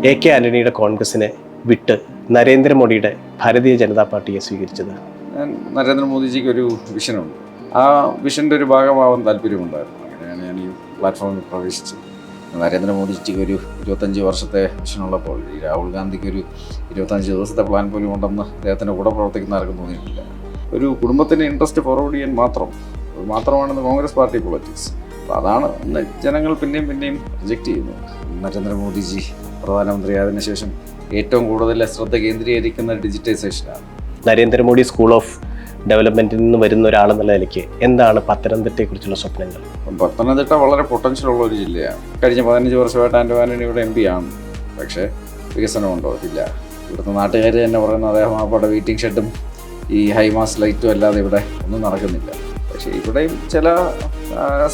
K ആന്റണിയുടെ കോൺഗ്രസിനെ വിട്ട് നരേന്ദ്രമോദിയുടെ ഭാരതീയ ജനതാ പാർട്ടിയെ സ്വീകരിച്ചത്? ഞാൻ നരേന്ദ്രമോദിജിക്ക് ഒരു വിഷനുണ്ട്. ആ വിഷൻ്റെ ഒരു ഭാഗമാവാൻ താല്പര്യമുണ്ടായിരുന്നു. അങ്ങനെയാണ് ഞാൻ ഈ പ്ലാറ്റ്ഫോമിൽ പ്രവേശിച്ചത്. നരേന്ദ്രമോദിജിക്ക് ഒരു 25 വർഷത്തെ വിഷനുള്ളപ്പോൾ ഈ രാഹുൽ ഗാന്ധിക്ക് ഒരു 25 ദിവസത്തെ പ്ലാൻ പോലും ഉണ്ടെന്ന് അദ്ദേഹത്തിൻ്റെ കൂടെ പ്രവർത്തിക്കുന്ന ആർക്കും തോന്നിയിട്ടില്ല. ഒരു കുടുംബത്തിൻ്റെ ഇൻട്രസ്റ്റ് ഫോർവേഡ് ചെയ്യാൻ മാത്രമാണെന്ന് കോൺഗ്രസ് പാർട്ടി പൊളിറ്റിക്സ്. അപ്പോൾ അതാണ് ജനങ്ങൾ പിന്നെയും റിജക്റ്റ് ചെയ്യുന്നത്. നരേന്ദ്രമോദിജി പ്രധാനമന്ത്രിയായതിനു ശേഷം ഏറ്റവും കൂടുതൽ ശ്രദ്ധ കേന്ദ്രീകരിക്കുന്ന ഡിജിറ്റൈസേഷനാണ്. നരേന്ദ്രമോദി സ്കൂൾ ഓഫ് ഡെവലപ്മെൻറ്റിൽ നിന്ന് വരുന്ന ഒരാളെന്നുള്ള നിലയ്ക്ക് എന്താണ് പത്തനംതിട്ടയെക്കുറിച്ചുള്ള സ്വപ്നങ്ങൾ? പത്തനംതിട്ട വളരെ പൊട്ടൻഷ്യൽ ഉള്ള ഒരു ജില്ലയാണ്. കഴിഞ്ഞ 15 വർഷമായിട്ട് ആൻ്റണി ഇവിടെ MP ആണ്. പക്ഷേ വികസനമുണ്ടോ? ഇല്ല. ഇവിടുത്തെ നാട്ടുകാർ തന്നെ പറയുന്ന അദ്ദേഹം അവിടെ വെയിറ്റിംഗ് ഷെഡും ഈ ഹൈമാസ് ലൈറ്റും അല്ലാതെ ഇവിടെ ഒന്നും നടക്കുന്നില്ല. പക്ഷേ ഇവിടെയും ചില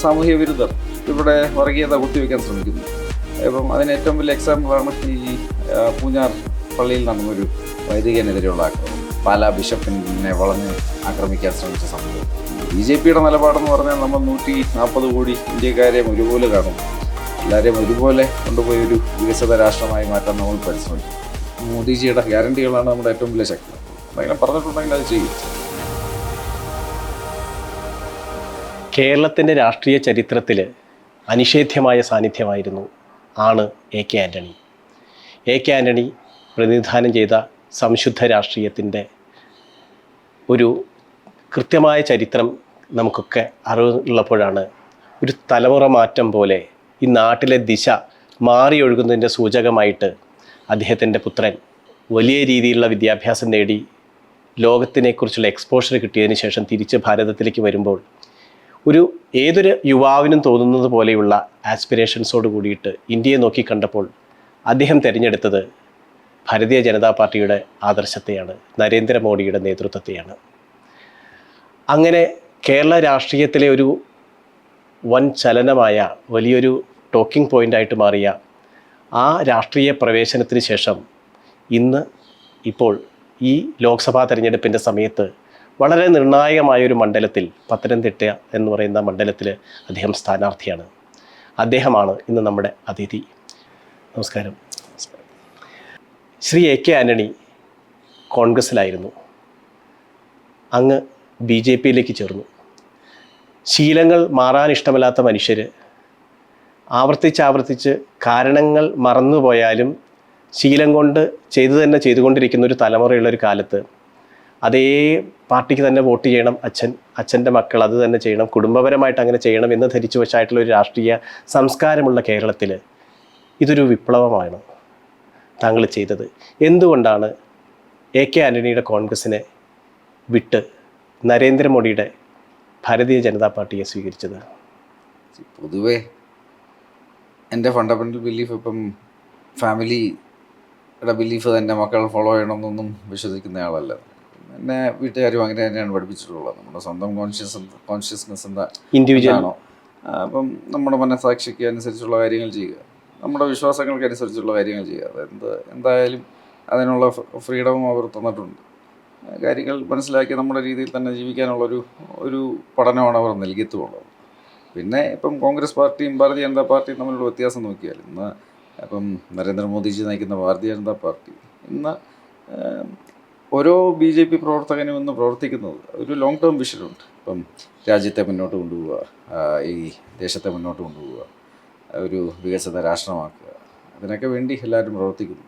സാമൂഹ്യ വിരുദ്ധർ ഇവിടെ വർഗീയത കുത്തിവെക്കാൻ ശ്രമിക്കുന്നു. ഇപ്പം അതിന് ഏറ്റവും വലിയ എക്സാമ്പിളാണ് ഈ പൂഞ്ഞാർ പള്ളിയിൽ നടന്നൊരു വൈദികനെതിരെയുള്ള ആക്രമണം. പാലാ ബിഷപ്പിനെ വളഞ്ഞ് ആക്രമിക്കാൻ ശ്രമിച്ച സംഭവം. BJPയുടെ നിലപാടെന്ന് പറഞ്ഞാൽ നമ്മൾ 140 കോടി ഇന്ത്യക്കാരെയും ഒരുപോലെ കാണും. എല്ലാവരെയും ഒരുപോലെ കൊണ്ടുപോയി ഒരു വികസിത രാഷ്ട്രമായി മാറ്റാൻ നമ്മൾ പരിശ്രമിക്കും. മോദിജിയുടെ ഗ്യാരണ്ടികളാണ് നമ്മുടെ ഏറ്റവും വലിയ ശക്തി. അങ്ങനെ പറഞ്ഞിട്ടുണ്ടെങ്കിൽ അത് ചെയ്യും. കേരളത്തിൻ്റെ രാഷ്ട്രീയ ചരിത്രത്തിൽ അനിഷേധ്യമായ സാന്നിധ്യമായിരുന്നു കെ ആന്റണി. കെ ആന്റണി പ്രതിനിധാനം ചെയ്ത സംശുദ്ധ രാഷ്ട്രീയത്തിൻ്റെ ഒരു കൃത്യമായ ചരിത്രം നമുക്കൊക്കെ അറിവുള്ളപ്പോഴാണ് ഒരു തലമുറ മാറ്റം പോലെ ഈ നാട്ടിലെ ദിശ മാറിയൊഴുകുന്നതിൻ്റെ സൂചകമായിട്ട് അദ്ദേഹത്തിൻ്റെ പുത്രൻ വലിയ രീതിയിലുള്ള വിദ്യാഭ്യാസം നേടി ലോകത്തിനെക്കുറിച്ചുള്ള എക്സ്പോഷർ കിട്ടിയതിന് ശേഷം തിരിച്ച് ഭാരതത്തിലേക്ക് വരുമ്പോൾ ഏതൊരു യുവാവിനും തോന്നുന്നത് പോലെയുള്ള ആസ്പിറേഷൻസോട് കൂടിയിട്ട് ഇന്ത്യയെ നോക്കി കണ്ടപ്പോൾ അദ്ദേഹം തിരഞ്ഞെടുത്തത് ഭാരതീയ ജനതാ പാർട്ടിയുടെ ആദർശത്തെയാണ്, നരേന്ദ്രമോദിയുടെ നേതൃത്വത്തെയാണ്. അങ്ങനെ കേരള രാഷ്ട്രീയത്തിലെ ഒരു വൻ ചലനമായ വലിയൊരു ടോക്കിംഗ് പോയിൻ്റായിട്ട് മാറിയ ആ രാഷ്ട്രീയ പ്രവേശനത്തിന് ശേഷം ഇപ്പോൾ ഈ ലോക്സഭാ തെരഞ്ഞെടുപ്പിൻ്റെ സമയത്ത് വളരെ നിർണായകമായൊരു മണ്ഡലത്തിൽ, പത്തനംതിട്ട എന്ന് പറയുന്ന മണ്ഡലത്തിൽ അദ്ദേഹം സ്ഥാനാർത്ഥിയാണ്. അദ്ദേഹമാണ് ഇന്ന് നമ്മുടെ അതിഥി. നമസ്കാരം. ശ്രീ കെ ആന്റണി കോൺഗ്രസ്സിലായിരുന്നു, അങ്ങ് BJPയിലേക്ക് ചേർന്നു. ശീലങ്ങൾ മാറാൻ ഇഷ്ടമല്ലാത്ത മനുഷ്യർ ആവർത്തിച്ച് കാരണങ്ങൾ മറന്നുപോയാലും ശീലം കൊണ്ട് ചെയ്തുകൊണ്ടിരിക്കുന്ന ഒരു തലമുറയുള്ളൊരു കാലത്ത് അതേ പാർട്ടിക്ക് തന്നെ വോട്ട് ചെയ്യണം, അച്ഛൻ്റെ മക്കൾ അത് തന്നെ ചെയ്യണം, കുടുംബപരമായിട്ട് അങ്ങനെ ചെയ്യണം എന്ന് ധരിച്ചു വച്ചായിട്ടുള്ളൊരു രാഷ്ട്രീയ സംസ്കാരമുള്ള കേരളത്തിൽ ഇതൊരു വിപ്ലവമാണ് താങ്കൾ ചെയ്തത്. എന്തുകൊണ്ടാണ് കെ ആന്റണിയുടെ കോൺഗ്രസിനെ വിട്ട് നരേന്ദ്രമോദിയുടെ ഭാരതീയ ജനതാ പാർട്ടിയെ സ്വീകരിച്ചത്? പൊതുവേ എൻ്റെ ഫണ്ടമെൻ്റൽ ബിലീഫ് ഇപ്പം ഫാമിലിയുടെ ബിലീഫ് തന്നെ മക്കൾ ഫോളോ ചെയ്യണമെന്നൊന്നും വിശ്വസിക്കുന്ന ആളല്ല. എന്നെ വീട്ടുകാരും അങ്ങനെ തന്നെയാണ് പഠിപ്പിച്ചിട്ടുള്ളത്. നമ്മുടെ സ്വന്തം കോൺഷ്യസ്നെസ് എന്താ ഇൻഡിവിജ്വലാണോ, അപ്പം നമ്മുടെ മനസാക്ഷിക്ക് അനുസരിച്ചുള്ള കാര്യങ്ങൾ ചെയ്യുക, നമ്മുടെ വിശ്വാസങ്ങൾക്ക് അനുസരിച്ചുള്ള കാര്യങ്ങൾ ചെയ്യുക. എന്തായാലും അതിനുള്ള ഫ്രീഡവും അവർ തന്നിട്ടുണ്ട്. കാര്യങ്ങൾ മനസ്സിലാക്കി നമ്മുടെ രീതിയിൽ തന്നെ ജീവിക്കാനുള്ളൊരു പഠനമാണ് അവർ നൽകിയിട്ടുള്ളത്. പിന്നെ ഇപ്പം കോൺഗ്രസ് പാർട്ടിയും ഭാരതീയ ജനതാ പാർട്ടിയും തമ്മിലുള്ള വ്യത്യാസം നോക്കിയാൽ ഇപ്പം നരേന്ദ്രമോദിജി നയിക്കുന്ന ഭാരതീയ ജനതാ പാർട്ടി ഓരോ BJP പ്രവർത്തകനും ഇന്ന് പ്രവർത്തിക്കുന്നത് ഒരു ലോങ് ടേം വിഷനുണ്ട്. ഇപ്പം രാജ്യത്തെ മുന്നോട്ട് കൊണ്ടുപോവുക, ഈ ദേശത്തെ മുന്നോട്ട് കൊണ്ടുപോവുക, ഒരു വികസിത രാഷ്ട്രമാക്കുക, അതിനൊക്കെ വേണ്ടി എല്ലാവരും പ്രവർത്തിക്കുന്നു.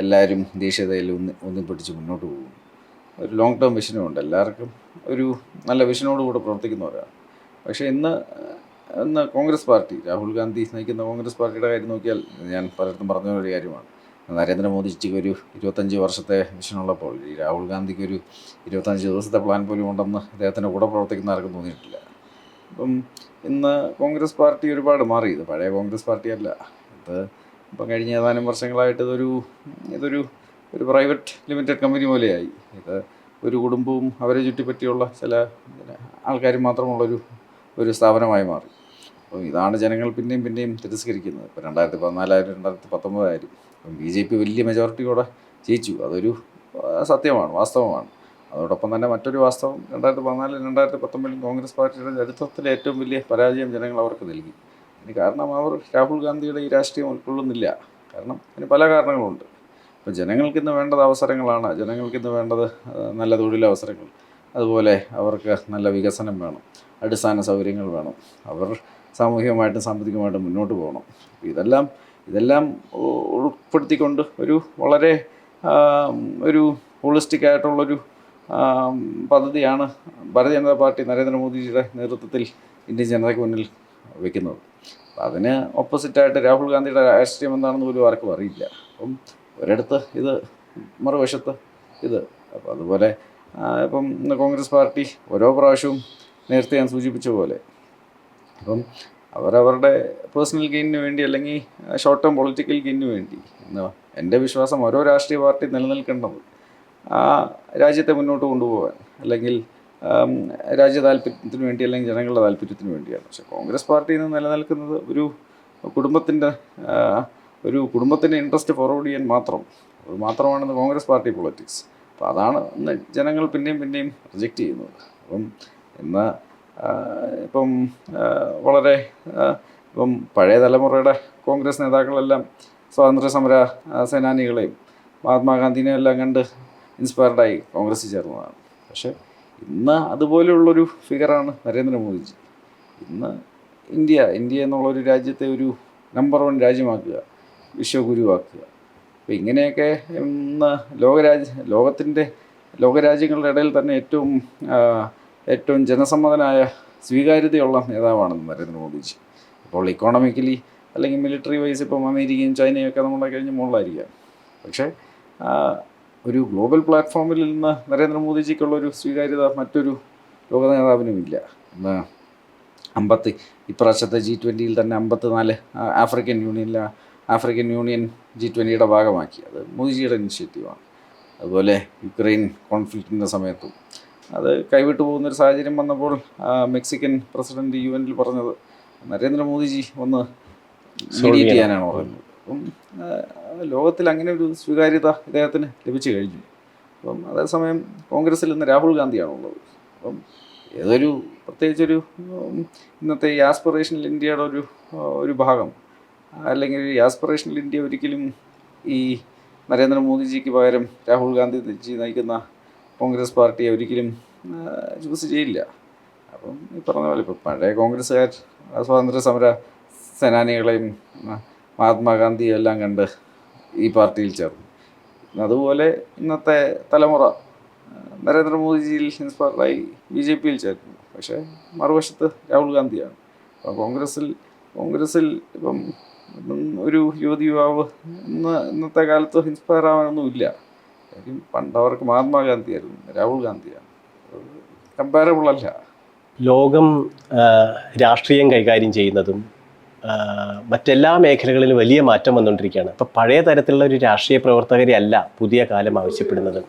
എല്ലാവരും ദേശീയതയിൽ ഒന്നിപ്പിടിച്ച് മുന്നോട്ട് പോകുന്നു. ഒരു ലോങ് ടേം വിഷനുമുണ്ട്. എല്ലാവർക്കും ഒരു നല്ല വിഷനോടുകൂടെ പ്രവർത്തിക്കുന്നവരാണ്. പക്ഷേ ഇന്ന് കോൺഗ്രസ് പാർട്ടി, രാഹുൽ ഗാന്ധി നയിക്കുന്ന കോൺഗ്രസ് പാർട്ടിയുടെ കാര്യം നോക്കിയാൽ ഞാൻ പലർക്കും പറഞ്ഞ ഒരു കാര്യമാണ്. നരേന്ദ്രമോദിജിക്ക് ഒരു 25 വർഷത്തെ വിഷനുള്ളപ്പോൾ ഈ രാഹുൽ ഗാന്ധിക്ക് ഒരു 25 ദിവസത്തെ പ്ലാൻ പോലും ഉണ്ടെന്ന് അദ്ദേഹത്തിൻ്റെ കൂടെ പ്രവർത്തിക്കുന്ന ആർക്കും തോന്നിയിട്ടില്ല. അപ്പം ഇന്ന് കോൺഗ്രസ് പാർട്ടി ഒരുപാട് മാറി. ഇത് പഴയ കോൺഗ്രസ് പാർട്ടിയല്ല. ഇപ്പം കഴിഞ്ഞ ഏതാനും വർഷങ്ങളായിട്ട് ഇതൊരു പ്രൈവറ്റ് ലിമിറ്റഡ് കമ്പനി പോലെയായി. ഒരു കുടുംബവും അവരെ ചുറ്റിപ്പറ്റിയുള്ള ചില ആൾക്കാരും മാത്രമുള്ളൊരു സ്ഥാപനമായി മാറി. അപ്പം ഇതാണ് ജനങ്ങൾ പിന്നെയും തിരസ്കരിക്കുന്നത്. ഇപ്പോൾ 2014 2019 അപ്പം BJP വലിയ മെജോറിറ്റിയോടെ ജയിച്ചു. അതൊരു സത്യമാണ്, വാസ്തവമാണ്. അതോടൊപ്പം തന്നെ മറ്റൊരു വാസ്തവം, 2014 2019 കോൺഗ്രസ് പാർട്ടിയുടെ ചരിത്രത്തിലെ ഏറ്റവും വലിയ പരാജയം ജനങ്ങൾ അവർക്ക് നൽകി. കാരണം അവർ രാഹുൽ ഗാന്ധിയുടെ ഈ രാഷ്ട്രീയം ഉൾക്കൊള്ളുന്നില്ല. കാരണം അതിന് പല കാരണങ്ങളുണ്ട്. ഇപ്പോൾ ജനങ്ങൾക്കിന്ന് വേണ്ടത് അവസരങ്ങളാണ്, ജനങ്ങൾക്കിന്ന് വേണ്ടത് നല്ല തൊഴിലവസരങ്ങൾ, അതുപോലെ അവർക്ക് നല്ല വികസനം വേണം, അടിസ്ഥാന സൗകര്യങ്ങൾ വേണം, അവർ സാമൂഹികമായിട്ടും സാമ്പത്തികമായിട്ടും മുന്നോട്ട് പോകണം. ഇതെല്ലാം ഉൾപ്പെടുത്തിക്കൊണ്ട് ഒരു വളരെ ഒരു ഹോളിസ്റ്റിക് ആയിട്ടുള്ളൊരു പദ്ധതിയാണ് ഭാരതീയ ജനതാ പാർട്ടി നരേന്ദ്രമോദിജിയുടെ നേതൃത്വത്തിൽ ഇന്ത്യൻ ജനതയ്ക്ക് മുന്നിൽ വയ്ക്കുന്നത്. അപ്പം അതിന് ഓപ്പോസിറ്റായിട്ട് രാഹുൽ ഗാന്ധിയുടെ രാഷ്ട്രീയം എന്താണെന്ന് പോലും ആർക്കും അറിയില്ല. അപ്പം ഒരിടത്ത് ഇത്, മറുവശത്ത് ഇത്. അപ്പോൾ അതുപോലെ ഇപ്പം കോൺഗ്രസ് പാർട്ടി ഓരോ പ്രാവശ്യവും നേരത്തെ ഞാൻ സൂചിപ്പിച്ച പോലെ അപ്പം അവരവരുടെ പേഴ്സണൽ ഗെയിനിന് വേണ്ടി അല്ലെങ്കിൽ ഷോർട്ട് ടേം പൊളിറ്റിക്കൽ ഗെയിനിന് വേണ്ടി, എൻ്റെ വിശ്വാസം ഓരോ രാഷ്ട്രീയ പാർട്ടി നിലനിൽക്കേണ്ടത് രാജ്യത്തെ മുന്നോട്ട് കൊണ്ടുപോകാൻ, അല്ലെങ്കിൽ രാജ്യ താല്പര്യത്തിന് വേണ്ടി, അല്ലെങ്കിൽ ജനങ്ങളുടെ താല്പര്യത്തിന് വേണ്ടിയാണ്. പക്ഷേ കോൺഗ്രസ് പാർട്ടിയിൽ നിന്ന് നിലനിൽക്കുന്നത് ഒരു കുടുംബത്തിൻ്റെ ഇൻട്രസ്റ്റ് ഫോർവേഡ് ചെയ്യാൻ മാത്രമാണെന്ന് കോൺഗ്രസ് പാർട്ടി പൊളിറ്റിക്സ്. അപ്പോൾ അതാണ് ഇന്ന് ജനങ്ങൾ പിന്നെയും റിജക്റ്റ് ചെയ്യുന്നത്. അപ്പം ഇന്ന് ഇപ്പം പഴയ തലമുറയുടെ കോൺഗ്രസ് നേതാക്കളെല്ലാം സ്വാതന്ത്ര്യ സമര സേനാനികളെയും മഹാത്മാഗാന്ധിനെയും എല്ലാം കണ്ട് ഇൻസ്പയർഡായി കോൺഗ്രസ്സിൽ ചേർന്നതാണ്. പക്ഷേ ഇന്ന് അതുപോലെയുള്ളൊരു ഫിഗറാണ് നരേന്ദ്രമോദിജി. ഇന്ന് ഇന്ത്യ എന്നുള്ളൊരു രാജ്യത്തെ ഒരു നമ്പർ 1 രാജ്യമാക്കുക, വിശ്വഗുരുവാക്കുക. അപ്പോൾ ഇങ്ങനെയൊക്കെ ഇന്ന് ലോകരാജ്യങ്ങളുടെ ഇടയിൽ തന്നെ ഏറ്റവും ജനസമ്മതനായ, സ്വീകാര്യതയുള്ള നേതാവാണ് നരേന്ദ്രമോദിജി. അപ്പോൾ ഇക്കോണമിക്കലി അല്ലെങ്കിൽ മിലിറ്ററി വൈസ് ഇപ്പം അമേരിക്കയും ചൈനയൊക്കെ നമ്മളെ കഴിഞ്ഞ് മുകളിലായിരിക്കാം. പക്ഷേ ഒരു ഗ്ലോബൽ പ്ലാറ്റ്ഫോമിൽ നിന്ന് നരേന്ദ്രമോദിജിക്കുള്ളൊരു സ്വീകാര്യത മറ്റൊരു ലോക നേതാവിനുമില്ല. ഇപ്രാവശ്യത്തെ G20 തന്നെ 54 ആഫ്രിക്കൻ യൂണിയൻ G20 ഭാഗമാക്കി. അത് മോദിജിയുടെ ഇനിഷ്യേറ്റീവാണ്. അതുപോലെ യുക്രൈൻ കോൺഫ്ലിക്റ്റിൻ്റെ സമയത്തും അത് കൈവിട്ടു പോകുന്നൊരു സാഹചര്യം വന്നപ്പോൾ മെക്സിക്കൻ പ്രസിഡന്റ് UN പറഞ്ഞത് നരേന്ദ്രമോദിജി ഒന്ന് മീഡിയേറ്റ് ചെയ്യാനാണ് പറയുന്നത്. അപ്പം ലോകത്തിൽ അങ്ങനെ ഒരു സ്വീകാര്യത ഇദ്ദേഹത്തിന് ലഭിച്ചു കഴിഞ്ഞു. അപ്പം അതേസമയം കോൺഗ്രസ്സിൽ ഇന്ന് രാഹുൽ ഗാന്ധിയാണുള്ളത്. അപ്പം പ്രത്യേകിച്ചൊരു ഇന്നത്തെ ഈ ആസ്പിറേഷണൽ ഇന്ത്യയുടെ ഒരു ഭാഗം, അല്ലെങ്കിൽ ഈ ആസ്പിറേഷണൽ ഇന്ത്യ ഒരിക്കലും ഈ നരേന്ദ്രമോദിജിക്ക് പകരം രാഹുൽ ഗാന്ധി നയിക്കുന്ന കോൺഗ്രസ് പാർട്ടിയെ ഒരിക്കലും ചൂസ് ചെയ്യില്ല. അപ്പം ഈ പറഞ്ഞ പോലെ ഇപ്പോൾ പഴയ കോൺഗ്രസ്സുകാർ സ്വാതന്ത്ര്യ സമര സേനാനികളെയും മഹാത്മാഗാന്ധിയും എല്ലാം കണ്ട് ഈ പാർട്ടിയിൽ ചേർന്നു. അതുപോലെ ഇന്നത്തെ തലമുറ നരേന്ദ്രമോദിജിയിൽ ഇൻസ്പയർഡായി BJPയിൽ ചേർന്നു. പക്ഷേ മറുവശത്ത് രാഹുൽ ഗാന്ധിയാണ്. അപ്പോൾ കോൺഗ്രസ്സിൽ ഇപ്പം ഒരു യുവാവ് ഇന്നത്തെ കാലത്ത് ഇൻസ്പയർ ആവാനൊന്നുമില്ല. കാര്യം പണ്ടവർക്ക് മഹാത്മാഗാന്ധിയായിരുന്നു, രാഹുൽ ഗാന്ധിയാണ്. കമ്പാരബിൾ അല്ല. ലോകം രാഷ്ട്രീയം കൈകാര്യം ചെയ്യുന്നതും മറ്റെല്ലാ മേഖലകളിലും വലിയ മാറ്റം വന്നുകൊണ്ടിരിക്കുകയാണ്. ഇപ്പോൾ പഴയ തരത്തിലുള്ള ഒരു രാഷ്ട്രീയ പ്രവർത്തകരെ അല്ല പുതിയ കാലം ആവശ്യപ്പെടുന്നത്.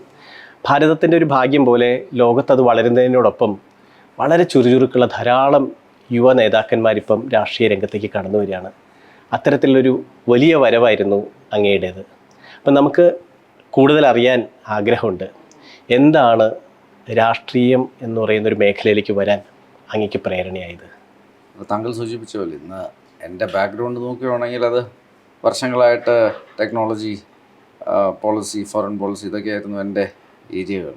ഭാരതത്തിൻ്റെ ഒരു ഭാഗ്യം പോലെ ലോകത്തത് വളരുന്നതിനോടൊപ്പം വളരെ ചുറുചുറുക്കുള്ള ധാരാളം യുവ നേതാക്കന്മാരിപ്പം രാഷ്ട്രീയ രംഗത്തേക്ക് കടന്നു വരികയാണ്. അത്തരത്തിലുള്ളൊരു വലിയ വരവായിരുന്നു അങ്ങയുടേത്. അപ്പം നമുക്ക് കൂടുതൽ അറിയാൻ ആഗ്രഹമുണ്ട്. എന്താണ് രാഷ്ട്രീയം എന്ന് പറയുന്നൊരു മേഖലയിലേക്ക് വരാൻ അങ്ങേക്ക് പ്രേരണയായത്? താങ്കൾ സൂചിപ്പിച്ച പോലെ ഇന്ന് എൻ്റെ ബാക്ക്ഗ്രൗണ്ട് നോക്കുകയാണെങ്കിൽ അത് വർഷങ്ങളായിട്ട് ടെക്നോളജി, പോളിസി, ഫോറിൻ പോളിസി ഇതൊക്കെയായിരുന്നു എൻ്റെ ഏരിയകൾ.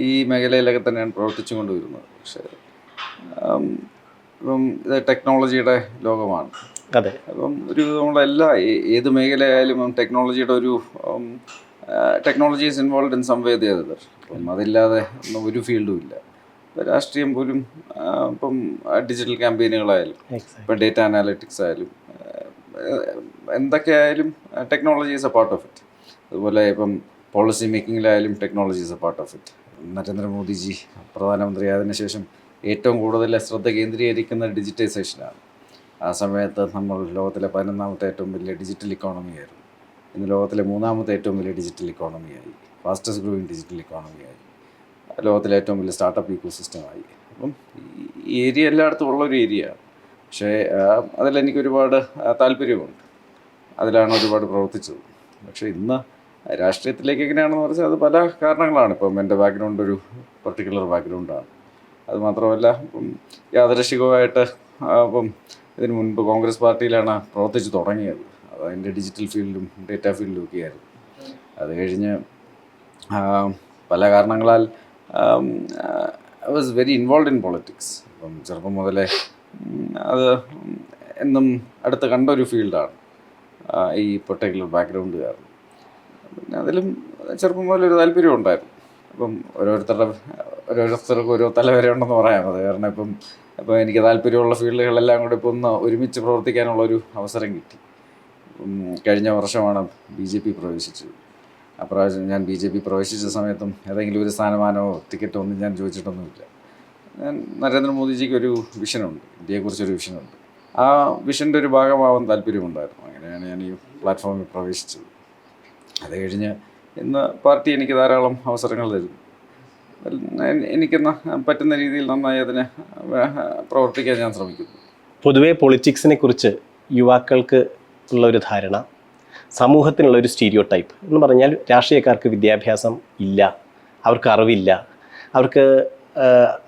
ഈ മേഖലയിലൊക്കെ തന്നെയാണ് പ്രവർത്തിച്ചു കൊണ്ടുവരുന്നത്. പക്ഷേ ഇപ്പം ഇത് ടെക്നോളജിയുടെ ലോകമാണ്. അതെ. അപ്പം നമ്മളെല്ലാ ഏത് മേഖലയായാലും technology is involve in some way the other. അപ്പം അതില്ലാതെ ഒന്നും ഒരു ഫീൽഡും ഇല്ല. രാഷ്ട്രീയം പോലും ഇപ്പം ഡിജിറ്റൽ ക്യാമ്പയിനുകളായാലും, ഇപ്പം ഡേറ്റ അനാലിറ്റിക്സ് ആയാലും, എന്തൊക്കെയായാലും technology is A part of it. അതുപോലെ ഇപ്പം policy മേക്കിങ്ങിലായാലും technology is A part of it. Narendra Modi ji പ്രധാനമന്ത്രിയായതിനു ശേഷം ഏറ്റവും കൂടുതൽ ശ്രദ്ധ കേന്ദ്രീകരിക്കുന്ന ഡിജിറ്റൈസേഷനാണ്. ആ സമയത്ത് നമ്മൾ ലോകത്തിലെ 11ാമത്തെ ഏറ്റവും വലിയ ഡിജിറ്റൽ ഇക്കോണമിയായിരുന്നു. ഇന്ന് ലോകത്തിലെ 3ാമത്തെ ഏറ്റവും വലിയ ഡിജിറ്റൽ ഇക്കോണമിയായി, ഫാസ്റ്റസ്റ്റ് ഗ്രോയിങ് ഡിജിറ്റൽ ഇക്കോണമിയായി, ലോകത്തിലെ ഏറ്റവും വലിയ സ്റ്റാർട്ടപ്പ് ഇക്കോസിസ്റ്റമായി. അപ്പം ഈ ഏരിയ എല്ലായിടത്തും ഉള്ളൊരു ഏരിയയാണ്. പക്ഷേ അതിലെനിക്ക് ഒരുപാട് താല്പര്യമുണ്ട്, അതിലാണ് ഒരുപാട് പ്രവർത്തിച്ചത്. പക്ഷേ ഇന്ന് രാഷ്ട്രീയത്തിലേക്ക് എങ്ങനെയാണെന്ന് പറഞ്ഞാൽ അത് പല കാരണങ്ങളാണ്. ഇപ്പം എൻ്റെ ബാക്ക്ഗ്രൗണ്ട് ഒരു പർട്ടിക്കുലർ ബാക്ക്ഗ്രൗണ്ടാണ്. അതുമാത്രമല്ല ഇപ്പം യാദൃശ്ചികമായിട്ട് ഇപ്പം ഇതിനു മുൻപ് കോൺഗ്രസ് പാർട്ടിയിലാണ് പ്രവർത്തിച്ച് തുടങ്ങിയത്. അതിൻ്റെ ഡിജിറ്റൽ ഫീൽഡിലും ഡേറ്റ ഫീൽഡിലും ഒക്കെ ആയിരുന്നു. അത് കഴിഞ്ഞ് പല കാരണങ്ങളാൽ I was very involve in politics. അപ്പം ചെറുപ്പം മുതലേ അത് എന്നും അടുത്ത് കണ്ട ഒരു ഫീൽഡാണ് ഈ പെർട്ടിക്കുലർ ബാക്ക്ഗ്രൗണ്ട് കാരണം. പിന്നെ അതിലും ചെറുപ്പം മുതലൊരു താല്പര്യം ഉണ്ടായിരുന്നു. അപ്പം ഓരോരുത്തർക്കും ഓരോ തലവരെ ഉണ്ടെന്ന് പറയാം. അത് കാരണം ഇപ്പോൾ എനിക്ക് താല്പര്യമുള്ള ഫീൽഡുകളെല്ലാം കൂടെ ഇപ്പോൾ ഒന്ന് ഒരുമിച്ച് പ്രവർത്തിക്കാനുള്ളൊരു അവസരം കിട്ടി. കഴിഞ്ഞ വർഷമാണ് BJP പ്രവേശിച്ചത്. അപ്രാവശ്യം ഞാൻ BJP പ്രവേശിച്ച സമയത്തും ഏതെങ്കിലും ഒരു സ്ഥാനമാനമോ ടിക്കറ്റോ ഒന്നും ഞാൻ ചോദിച്ചിട്ടൊന്നുമില്ല. ഞാൻ നരേന്ദ്രമോദിജിക്ക് ഒരു വിഷനുണ്ട്, ഇന്ത്യയെക്കുറിച്ചൊരു വിഷനുണ്ട്. ആ വിഷൻ്റെ ഒരു ഭാഗമാവാൻ താല്പര്യമുണ്ടായിരുന്നു. അങ്ങനെയാണ് ഞാൻ ഈ പ്ലാറ്റ്ഫോമിൽ പ്രവേശിച്ചത്. അത് കഴിഞ്ഞ് ഇന്ന് പാർട്ടി എനിക്ക് ധാരാളം അവസരങ്ങൾ തരുന്നു. എനിക്ക് പറ്റുന്ന രീതിയിൽ നന്നായി അതിനെ പ്രവർത്തിക്കാൻ ഞാൻ ശ്രമിക്കുന്നു. പൊതുവേ പൊളിറ്റിക്സിനെ കുറിച്ച് യുവാക്കൾക്ക് ഉള്ളൊരു ധാരണ, സമൂഹത്തിനുള്ളൊരു സ്റ്റീരിയോ ടൈപ്പ് എന്ന് പറഞ്ഞാൽ രാഷ്ട്രീയക്കാർക്ക് വിദ്യാഭ്യാസം ഇല്ല, അവർക്ക് അറിവില്ല, അവർക്ക്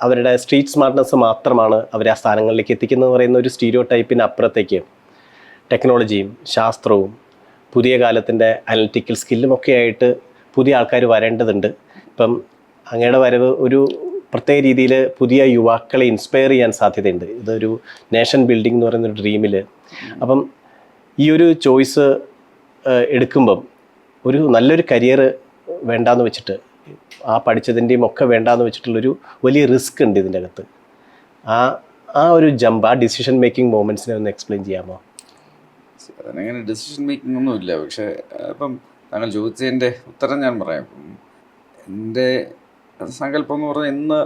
അവരുടെ സ്ട്രീറ്റ് സ്മാർട്ട്നെസ് മാത്രമാണ് അവരെ ആ സ്ഥാനങ്ങളിലേക്ക് എത്തിക്കുന്നത് പറയുന്ന ഒരു സ്റ്റീരിയോ ടൈപ്പിന് അപ്പുറത്തേക്ക് ടെക്നോളജിയും ശാസ്ത്രവും പുതിയ കാലത്തിൻ്റെ അനലിറ്റിക്കൽ സ്കില്ലും ഒക്കെ ആയിട്ട് പുതിയ ആൾക്കാർ വരേണ്ടതുണ്ട്. ഇപ്പം അങ്ങയുടെ വരവ് ഒരു പ്രത്യേക രീതിയിൽ പുതിയ യുവാക്കളെ ഇൻസ്പയർ ചെയ്യാൻ സാധ്യതയുണ്ട്. ഇതൊരു നേഷൻ ബിൽഡിംഗ് എന്ന് പറയുന്നൊരു ഡ്രീമിൽ. അപ്പം ഈ ഒരു ചോയ്സ് എടുക്കുമ്പം ഒരു നല്ലൊരു കരിയർ വേണ്ടാന്ന് വെച്ചിട്ട്, ആ പഠിച്ചതിൻ്റെയും ഒക്കെ വേണ്ടാന്ന് വെച്ചിട്ടുള്ളൊരു വലിയ റിസ്ക് ഉണ്ട് ഇതിൻ്റെ അകത്ത്. ആ ഒരു ജമ്പ്, ആ ഡിസിഷൻ മേക്കിംഗ് മൊമെൻറ്റ്സിനെ ഒന്ന് എക്സ്പ്ലെയിൻ ചെയ്യാമോ? അതിനങ്ങനെ ഡിസിഷൻ മേക്കിംഗ് ഒന്നുമില്ല. പക്ഷേ ഇപ്പം താങ്കൾ ചോദിച്ചതിൻ്റെ ഉത്തരം ഞാൻ പറയാം. എൻ്റെ സങ്കല്പം എന്ന് പറഞ്ഞാൽ ഇന്ന്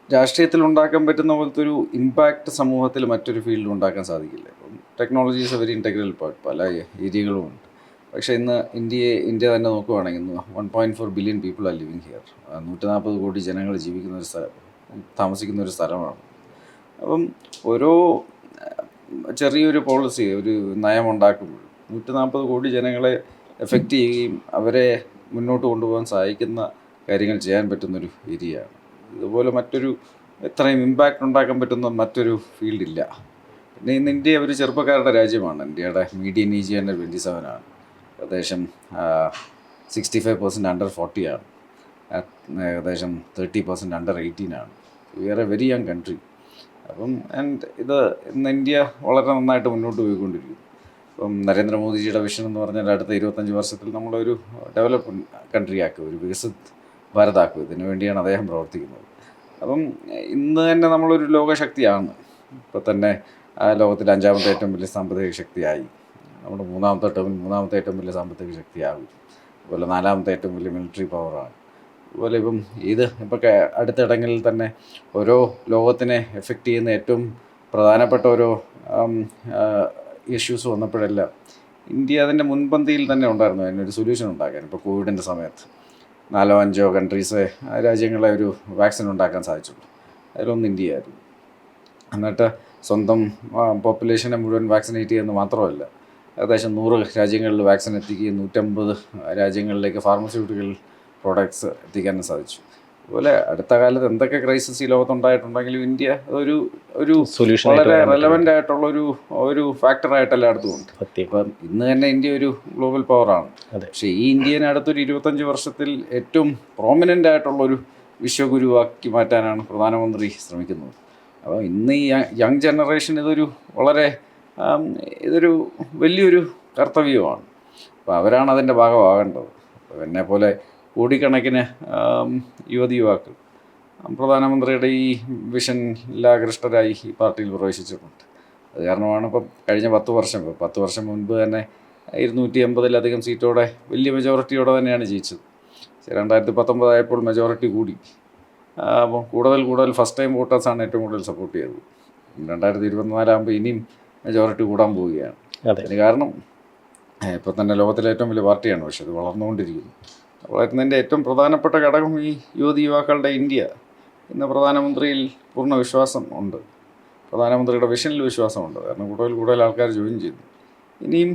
രാഷ്ട്രീയത്തിൽ ഉണ്ടാക്കാൻ പറ്റുന്ന പോലത്തെ ഒരു ഇമ്പാക്റ്റ് സമൂഹത്തിൽ മറ്റൊരു ഫീൽഡിൽ ഉണ്ടാക്കാൻ സാധിക്കില്ല. ഇപ്പം technology is A very integral part, പല ഏരിയകളുമുണ്ട്. പക്ഷേ ഇന്ന് ഇന്ത്യ തന്നെ നോക്കുകയാണെങ്കിൽ ഇന്ന് 1.4 billion people are living here. 140 കോടി ജനങ്ങൾ ജീവിക്കുന്ന ഒരു താമസിക്കുന്ന ഒരു സ്ഥലമാണ്. അപ്പം ഓരോ ചെറിയൊരു പോളിസി, ഒരു നയമുണ്ടാക്കുമ്പോൾ 140 കോടി ജനങ്ങളെ എഫക്റ്റ് ചെയ്യുകയും അവരെ മുന്നോട്ട് കൊണ്ടുപോകാൻ സഹായിക്കുന്ന കാര്യങ്ങൾ ചെയ്യാൻ പറ്റുന്നൊരു ഏരിയയാണ്. ഇതുപോലെ മറ്റൊരു ഇത്രയും ഇമ്പാക്റ്റ് ഉണ്ടാക്കാൻ പറ്റുന്ന മറ്റൊരു ഫീൽഡില്ല. പിന്നെ ഇന്ന് ഇന്ത്യ ഒരു ചെറുപ്പക്കാരുടെ രാജ്യമാണ്. ഇന്ത്യയുടെ മീഡിയൻ ഏജ് തന്നെ 27 ആണ്. ഏകദേശം 65% അണ്ടർ 40 ആണ്. ഏകദേശം 30% അണ്ടർ 18 ആണ്. We are a very young country. അപ്പം ഇന്ന് ഇന്ത്യ വളരെ നന്നായിട്ട് മുന്നോട്ട് പോയിക്കൊണ്ടിരിക്കുന്നു. ഇപ്പം നരേന്ദ്രമോദിജിയുടെ വിഷൻ എന്ന് പറഞ്ഞാൽ അടുത്ത 25 വർഷത്തിൽ നമ്മളൊരു ഡെവലപ്പ് കൺട്രി ആക്കുക, ഒരു വികസിത് ഭാരതാക്കുക. ഇതിനു വേണ്ടിയാണ് അദ്ദേഹം പ്രവർത്തിക്കുന്നത്. അപ്പം ഇന്ന് തന്നെ നമ്മളൊരു ലോകശക്തിയാണ്. ഇപ്പോൾ തന്നെ ലോകത്തിലെ 5ാമത്തെ ഏറ്റവും വലിയ സാമ്പത്തിക ശക്തിയായി. നമ്മുടെ മൂന്നാമത്തെ ഏറ്റവും വലിയ സാമ്പത്തിക ശക്തിയാകും. അതുപോലെ 4ാമത്തെ ഏറ്റവും വലിയ മിലിറ്ററി പവറാണ്. അതുപോലെ ഇപ്പോൾ അടുത്തിടങ്ങളിൽ തന്നെ ഓരോ ലോകത്തിനെ എഫക്റ്റ് ചെയ്യുന്ന ഏറ്റവും പ്രധാനപ്പെട്ട ഓരോ ഇഷ്യൂസ് വന്നപ്പോഴെല്ലാം ഇന്ത്യ അതിൻ്റെ മുൻപന്തിയിൽ തന്നെ ഉണ്ടായിരുന്നു അതിനൊരു സൊല്യൂഷൻ ഉണ്ടാക്കാൻ. ഇപ്പോൾ കോവിഡിൻ്റെ സമയത്ത് 4-5 കൺട്രീസ് രാജ്യങ്ങളെ ഒരു വാക്സിൻ ഉണ്ടാക്കാൻ സാധിച്ചുള്ളൂ. അതിലൊന്ന് ഇന്ത്യയായിരുന്നു. എന്നിട്ട് സ്വന്തം പോപ്പുലേഷനെ മുഴുവൻ വാക്സിനേറ്റ് ചെയ്യുന്നത് മാത്രമല്ല, ഏകദേശം 100 രാജ്യങ്ങളിൽ വാക്സിൻ എത്തിക്കുകയും 150 രാജ്യങ്ങളിലേക്ക് ഫാർമസ്യൂട്ടിക്കൽ പ്രോഡക്ട്സ് എത്തിക്കാനും സാധിച്ചു. അതുപോലെ അടുത്ത കാലത്ത് എന്തൊക്കെ ക്രൈസിസ് ഈ ലോകത്തുണ്ടായിട്ടുണ്ടെങ്കിലും ഇന്ത്യ ഒരു സൊല്യൂഷൻ വളരെ റെലവൻ്റ് ആയിട്ടുള്ള ഒരു ഫാക്ടറായിട്ട് എല്ലായിടത്തും ഉണ്ട്. ഇപ്പം ഇന്ന് തന്നെ ഇന്ത്യ ഒരു ഗ്ലോബൽ പവറാണ്. പക്ഷേ ഈ ഇന്ത്യനെ അടുത്തൊരു 25 വർഷത്തിൽ ഏറ്റവും പ്രോമിനൻ്റ് ആയിട്ടുള്ളൊരു വിശ്വഗുരുവാക്കി മാറ്റാനാണ് പ്രധാനമന്ത്രി ശ്രമിക്കുന്നത്. അപ്പോൾ ഇന്ന് ഈ യങ് ജനറേഷൻ ഇതൊരു വലിയൊരു കർത്തവ്യമാണ്. അപ്പോൾ അവരാണ് അതിൻ്റെ ഭാഗമാകേണ്ടത്. അപ്പോൾ എന്നെപ്പോലെ കോടിക്കണക്കിന് യുവാക്കൾ പ്രധാനമന്ത്രിയുടെ ഈ വിഷനിലാകൃഷ്ടരായി ഈ പാർട്ടിയിൽ പ്രവേശിച്ചിട്ടുണ്ട്. അത് കാരണമാണ് ഇപ്പം കഴിഞ്ഞ 10 വർഷം മുൻപ് തന്നെ 280-ലധികം സീറ്റോടെ വലിയ മെജോറിറ്റിയോടെ തന്നെയാണ് ജയിച്ചത്. 2019 ആയപ്പോൾ മെജോറിറ്റി കൂടി. അപ്പോൾ കൂടുതൽ ഫസ്റ്റ് ടൈം വോട്ടേഴ്സാണ് ഏറ്റവും കൂടുതൽ സപ്പോർട്ട് ചെയ്തത്. 2024 ആകുമ്പോൾ ഇനിയും മെജോറിറ്റി കൂടാൻ പോവുകയാണ്. അതിന് കാരണം ഇപ്പോൾ തന്നെ ലോകത്തിലെ ഏറ്റവും വലിയ പാർട്ടിയാണ്, പക്ഷേ അത് വളർന്നുകൊണ്ടിരിക്കുന്നു. വളരുന്നതിൻ്റെ ഏറ്റവും പ്രധാനപ്പെട്ട ഘടകം ഈ യുവാക്കളുടെ ഇന്ത്യ ഇന്ന് പ്രധാനമന്ത്രിയിൽ പൂർണ്ണ വിശ്വാസം ഉണ്ട്. പ്രധാനമന്ത്രിയുടെ വിഷനിൽ വിശ്വാസമുണ്ട്. കാരണം കൂടുതൽ ആൾക്കാർ ജോയിൻ ചെയ്തു. ഇനിയും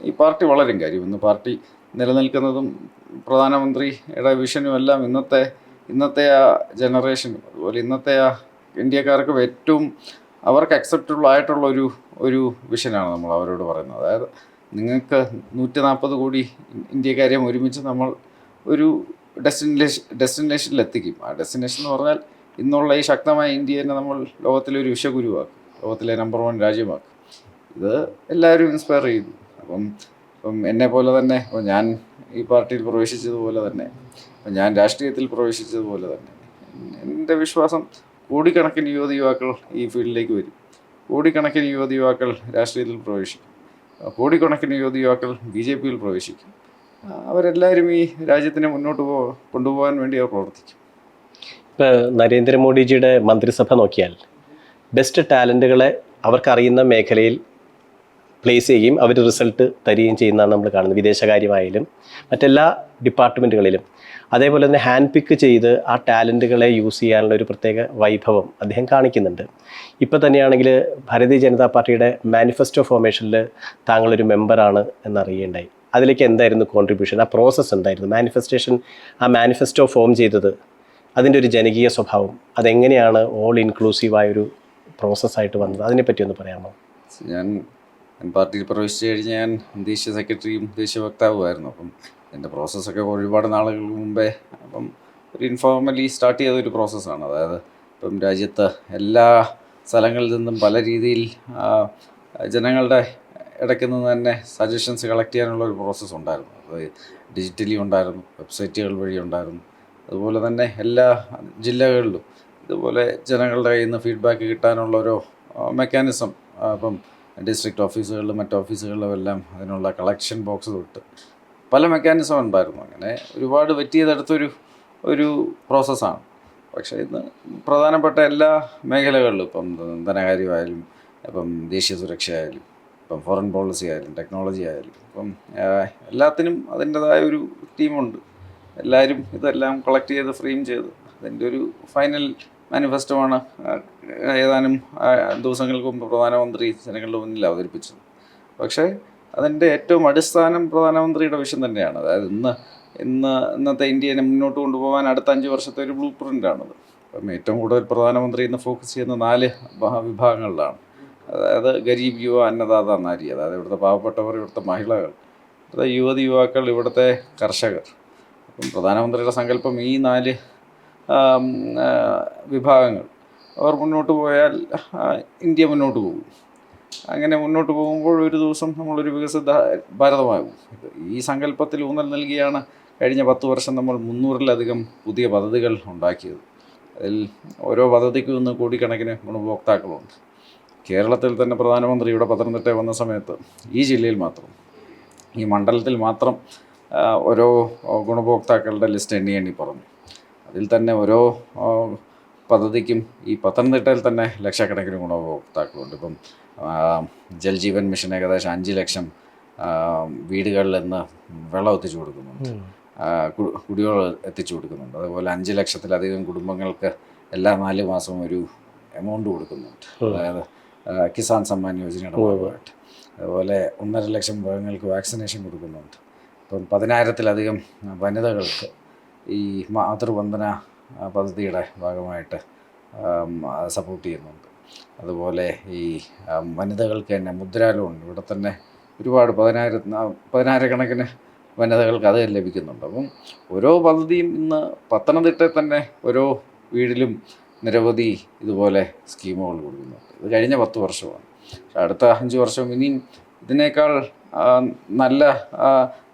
ഈ പാർട്ടി വളരും. കാര്യം ഇന്ന് പാർട്ടി നിലനിൽക്കുന്നതും പ്രധാനമന്ത്രിയുടെ വിഷനും എല്ലാം ഇന്നത്തെ ആ ജനറേഷനും അതുപോലെ ഇന്നത്തെ ആ ഇന്ത്യക്കാർക്കും ഏറ്റവും അവർക്ക് അക്സെപ്റ്റബിൾ ആയിട്ടുള്ളൊരു ഒരു വിഷനാണ് നമ്മൾ അവരോട് പറയുന്നത്. അതായത് നിങ്ങൾക്ക് 140 കോടി ഇന്ത്യക്കാരെയും ഒരുമിച്ച് നമ്മൾ ഒരു ഡെസ്റ്റിനേഷനിൽ എത്തിക്കും. ആ ഡെസ്റ്റിനേഷൻ എന്ന് പറഞ്ഞാൽ ഇന്നുള്ള ഈ ശക്തമായ ഇന്ത്യനെ നമ്മൾ ലോകത്തിലെ ഒരു വിശ്വഗുരുവാക്കും, ലോകത്തിലെ നമ്പർ 1 രാജ്യമാക്കും. ഇത് എല്ലാവരും ഇൻസ്പയർ ചെയ്തു. ഇപ്പം എന്നെ പോലെ തന്നെ ഇപ്പം ഞാൻ ഈ പാർട്ടിയിൽ പ്രവേശിച്ചതുപോലെ തന്നെ, ഇപ്പം ഞാൻ രാഷ്ട്രീയത്തിൽ പ്രവേശിച്ചതുപോലെ തന്നെ എൻ്റെ വിശ്വാസം കോടിക്കണക്കിന് യുവാക്കൾ ഈ ഫീൽഡിലേക്ക് വരും, കോടിക്കണക്കിന് യുവാക്കൾ രാഷ്ട്രീയത്തിൽ പ്രവേശിക്കും, കോടിക്കണക്കിന് യുവാക്കൾ BJP-യിൽ പ്രവേശിക്കും. അവരെല്ലാവരും ഈ രാജ്യത്തിനെ മുന്നോട്ട് കൊണ്ടുപോകാൻ വേണ്ടി അവർ പ്രവർത്തിക്കും. ഇപ്പോൾ നരേന്ദ്രമോദിജിയുടെ മന്ത്രിസഭ നോക്കിയാൽ ബെസ്റ്റ് ടാലൻറ്റുകളെ അവർക്കറിയുന്ന മേഖലയിൽ പ്ലേസ് ചെയ്യുകയും അവർ റിസൾട്ട് തരികയും ചെയ്യുന്നതാണ് നമ്മൾ കാണുന്നത്, വിദേശകാര്യമായാലും മറ്റെല്ലാ ഡിപ്പാർട്ട്മെൻറ്റുകളിലും. അതേപോലെ തന്നെ ഹാൻഡ് പിക്ക് ചെയ്ത് ആ ടാലൻറ്റുകളെ യൂസ് ചെയ്യാനുള്ള ഒരു പ്രത്യേക വൈഭവം അദ്ദേഹം കാണിക്കുന്നുണ്ട്. ഇപ്പോൾ തന്നെയാണെങ്കിൽ ഭാരതീയ ജനതാ പാർട്ടിയുടെ മാനിഫെസ്റ്റോ ഫോർമേഷനിൽ താങ്കളൊരു മെമ്പറാണ് എന്നറിയുകയുണ്ടായി. അതിലേക്ക് എന്തായിരുന്നു കോൺട്രിബ്യൂഷൻ, ആ പ്രോസസ്സ് എന്തായിരുന്നു, ആ മാനിഫെസ്റ്റോ ഫോം ചെയ്തത്, അതിൻ്റെ ഒരു ജനകീയ സ്വഭാവം, അതെങ്ങനെയാണ് ഓൾ ഇൻക്ലൂസീവായൊരു പ്രോസസ്സായിട്ട് വന്നത്, അതിനെപ്പറ്റി ഒന്ന് പറയാമോ? ഞാൻ പാർട്ടിയിൽ പ്രവേശിച്ച് കഴിഞ്ഞ് ഞാൻ ദേശീയ സെക്രട്ടറിയും ദേശീയ വക്താവുമായിരുന്നു. അപ്പം എൻ്റെ പ്രോസസ്സൊക്കെ ഒരുപാട് നാളുകൾക്ക് മുമ്പേ ഒരു ഇൻഫോർമലി സ്റ്റാർട്ട് ചെയ്തൊരു പ്രോസസ്സാണ്. അതായത് ഇപ്പം രാജ്യത്ത് എല്ലാ സ്ഥലങ്ങളിൽ നിന്നും പല രീതിയിൽ ജനങ്ങളുടെ ഇടയ്ക്ക് നിന്ന് തന്നെ സജഷൻസ് കളക്ട് ചെയ്യാനുള്ള ഒരു പ്രോസസ്സ് ഉണ്ടായിരുന്നു. അത് ഡിജിറ്റലി ഉണ്ടായിരുന്നു, വെബ്സൈറ്റുകൾ വഴി ഉണ്ടായിരുന്നു. അതുപോലെ തന്നെ എല്ലാ ജില്ലകളിലും ഇതുപോലെ ജനങ്ങളുടെ കയ്യിൽ നിന്ന് ഫീഡ്ബാക്ക് കിട്ടാനുള്ളൊരു മെക്കാനിസം ഇപ്പം ഡിസ്ട്രിക്ട് ഓഫീസുകളിലും മറ്റ് ഓഫീസുകളിലും എല്ലാം അതിനുള്ള കളക്ഷൻ ബോക്സ് തൊട്ട് പല മെക്കാനിസം ഉണ്ടായിരുന്നു. അങ്ങനെ ഒരുപാട് വെറ്റ് ചെയ്തെടുത്തൊരു പ്രോസസ്സാണ്. പക്ഷേ ഇന്ന് പ്രധാനപ്പെട്ട എല്ലാ മേഖലകളിലും ഇപ്പം ധനകാര്യമായാലും ഇപ്പം ദേശീയ സുരക്ഷയായാലും ഇപ്പം ഫോറിൻ പോളിസി ആയാലും ടെക്നോളജി ആയാലും ഇപ്പം എല്ലാത്തിനും അതിൻ്റെതായ ഒരു ടീമുണ്ട്. എല്ലാവരും ഇതെല്ലാം കളക്ട് ചെയ്ത് ഫ്രെയിം ചെയ്ത് അതിൻ്റെ ഒരു ഫൈനൽ മാനിഫെസ്റ്റോമാണ് ഏതാനും ദിവസങ്ങൾക്ക് മുമ്പ് പ്രധാനമന്ത്രി ജനങ്ങളുടെ മുന്നിൽ അവതരിപ്പിച്ചത്. പക്ഷേ അതിൻ്റെ ഏറ്റവും അടിസ്ഥാനം പ്രധാനമന്ത്രിയുടെ വിഷൻ തന്നെയാണ്. അതായത് ഇന്നത്തെ ഇന്ത്യനെ മുന്നോട്ട് കൊണ്ടുപോകാൻ അടുത്ത 5 വർഷത്തെ ഒരു ബ്ലൂ പ്രിൻ്റാണത്. അപ്പം ഏറ്റവും കൂടുതൽ പ്രധാനമന്ത്രി ഇന്ന് ഫോക്കസ് ചെയ്യുന്ന 4 വിഭാഗങ്ങളിലാണ്. അതായത് ഗരീബ് യുവ അന്നദാത നാരി, അതായത് ഇവിടുത്തെ പാവപ്പെട്ടവർ, ഇവിടുത്തെ മഹിളകൾ, ഇവിടുത്തെ യുവാക്കൾ, ഇവിടുത്തെ കർഷകർ. അപ്പം പ്രധാനമന്ത്രിയുടെ സങ്കല്പം ഈ 4 വിഭാഗങ്ങൾ അവർ മുന്നോട്ട് പോയാൽ ഇന്ത്യ മുന്നോട്ട് പോകും. അങ്ങനെ മുന്നോട്ട് പോകുമ്പോൾ ഒരു ദിവസം നമ്മളൊരു വികസിത ഭാരതമാകും. ഈ സങ്കല്പത്തിൽ ഊന്നൽ നൽകിയാണ് കഴിഞ്ഞ 10 വർഷം നമ്മൾ 300-ലധികം പുതിയ പദ്ധതികൾ ഉണ്ടാക്കിയത്. അതിൽ ഓരോ പദ്ധതിക്കും ഇന്ന് കോടിക്കണക്കിന് ഗുണഭോക്താക്കളുണ്ട്. കേരളത്തിൽ തന്നെ പ്രധാനമന്ത്രി ഇവിടെ പത്തനംതിട്ട വന്ന സമയത്ത് ഈ ജില്ലയിൽ മാത്രം, ഈ മണ്ഡലത്തിൽ മാത്രം ഓരോ ഗുണഭോക്താക്കളുടെ ലിസ്റ്റ് എണ്ണി പറഞ്ഞു. അതിൽ തന്നെ ഓരോ പദ്ധതിക്കും ഈ പത്തനംതിട്ടയിൽ തന്നെ ലക്ഷക്കണക്കിന് ഗുണഭോക്താക്കളുണ്ട്. ഇപ്പം ജൽജീവൻ മിഷൻ ഏകദേശം 5 ലക്ഷം വീടുകളിൽ നിന്ന് വെള്ളം എത്തിച്ചു കൊടുക്കുന്നുണ്ട്, കുടിവെള്ളം എത്തിച്ചു കൊടുക്കുന്നുണ്ട്. അതുപോലെ 5 ലക്ഷത്തിലധികം കുടുംബങ്ങൾക്ക് എല്ലാ 4 മാസവും ഒരു എമൗണ്ട് കൊടുക്കുന്നുണ്ട്, അതായത് കിസാൻ സമ്മാൻ യോജനയുടെ ഭാഗമായിട്ട്. അതുപോലെ 1.5 ലക്ഷം മൃഗങ്ങൾക്ക് വാക്സിനേഷൻ കൊടുക്കുന്നുണ്ട്. ഇപ്പം 10,000-ലധികം വനിതകൾക്ക് ഈ മാതൃവന്ദന പദ്ധതിയുടെ ഭാഗമായിട്ട് സപ്പോർട്ട് ചെയ്യുന്നുണ്ട്. അതുപോലെ ഈ വനിതകൾക്ക് തന്നെ മുദ്രാ ലോൺ ഇവിടെ തന്നെ ഒരുപാട് 10,000 കണക്കിന് വനിതകൾക്ക് അത് ലഭിക്കുന്നുണ്ട്. അപ്പം ഓരോ പദ്ധതിയും ഇന്ന് പത്തനംതിട്ടയിൽ തന്നെ ഓരോ വീടിലും നിരവധി ഇതുപോലെ സ്കീമുകൾ കൊടുക്കുന്നുണ്ട്. ഇത് കഴിഞ്ഞ 10 വർഷമാണ്. അടുത്ത 5 വർഷം ഇനിയും ഇതിനേക്കാൾ നല്ല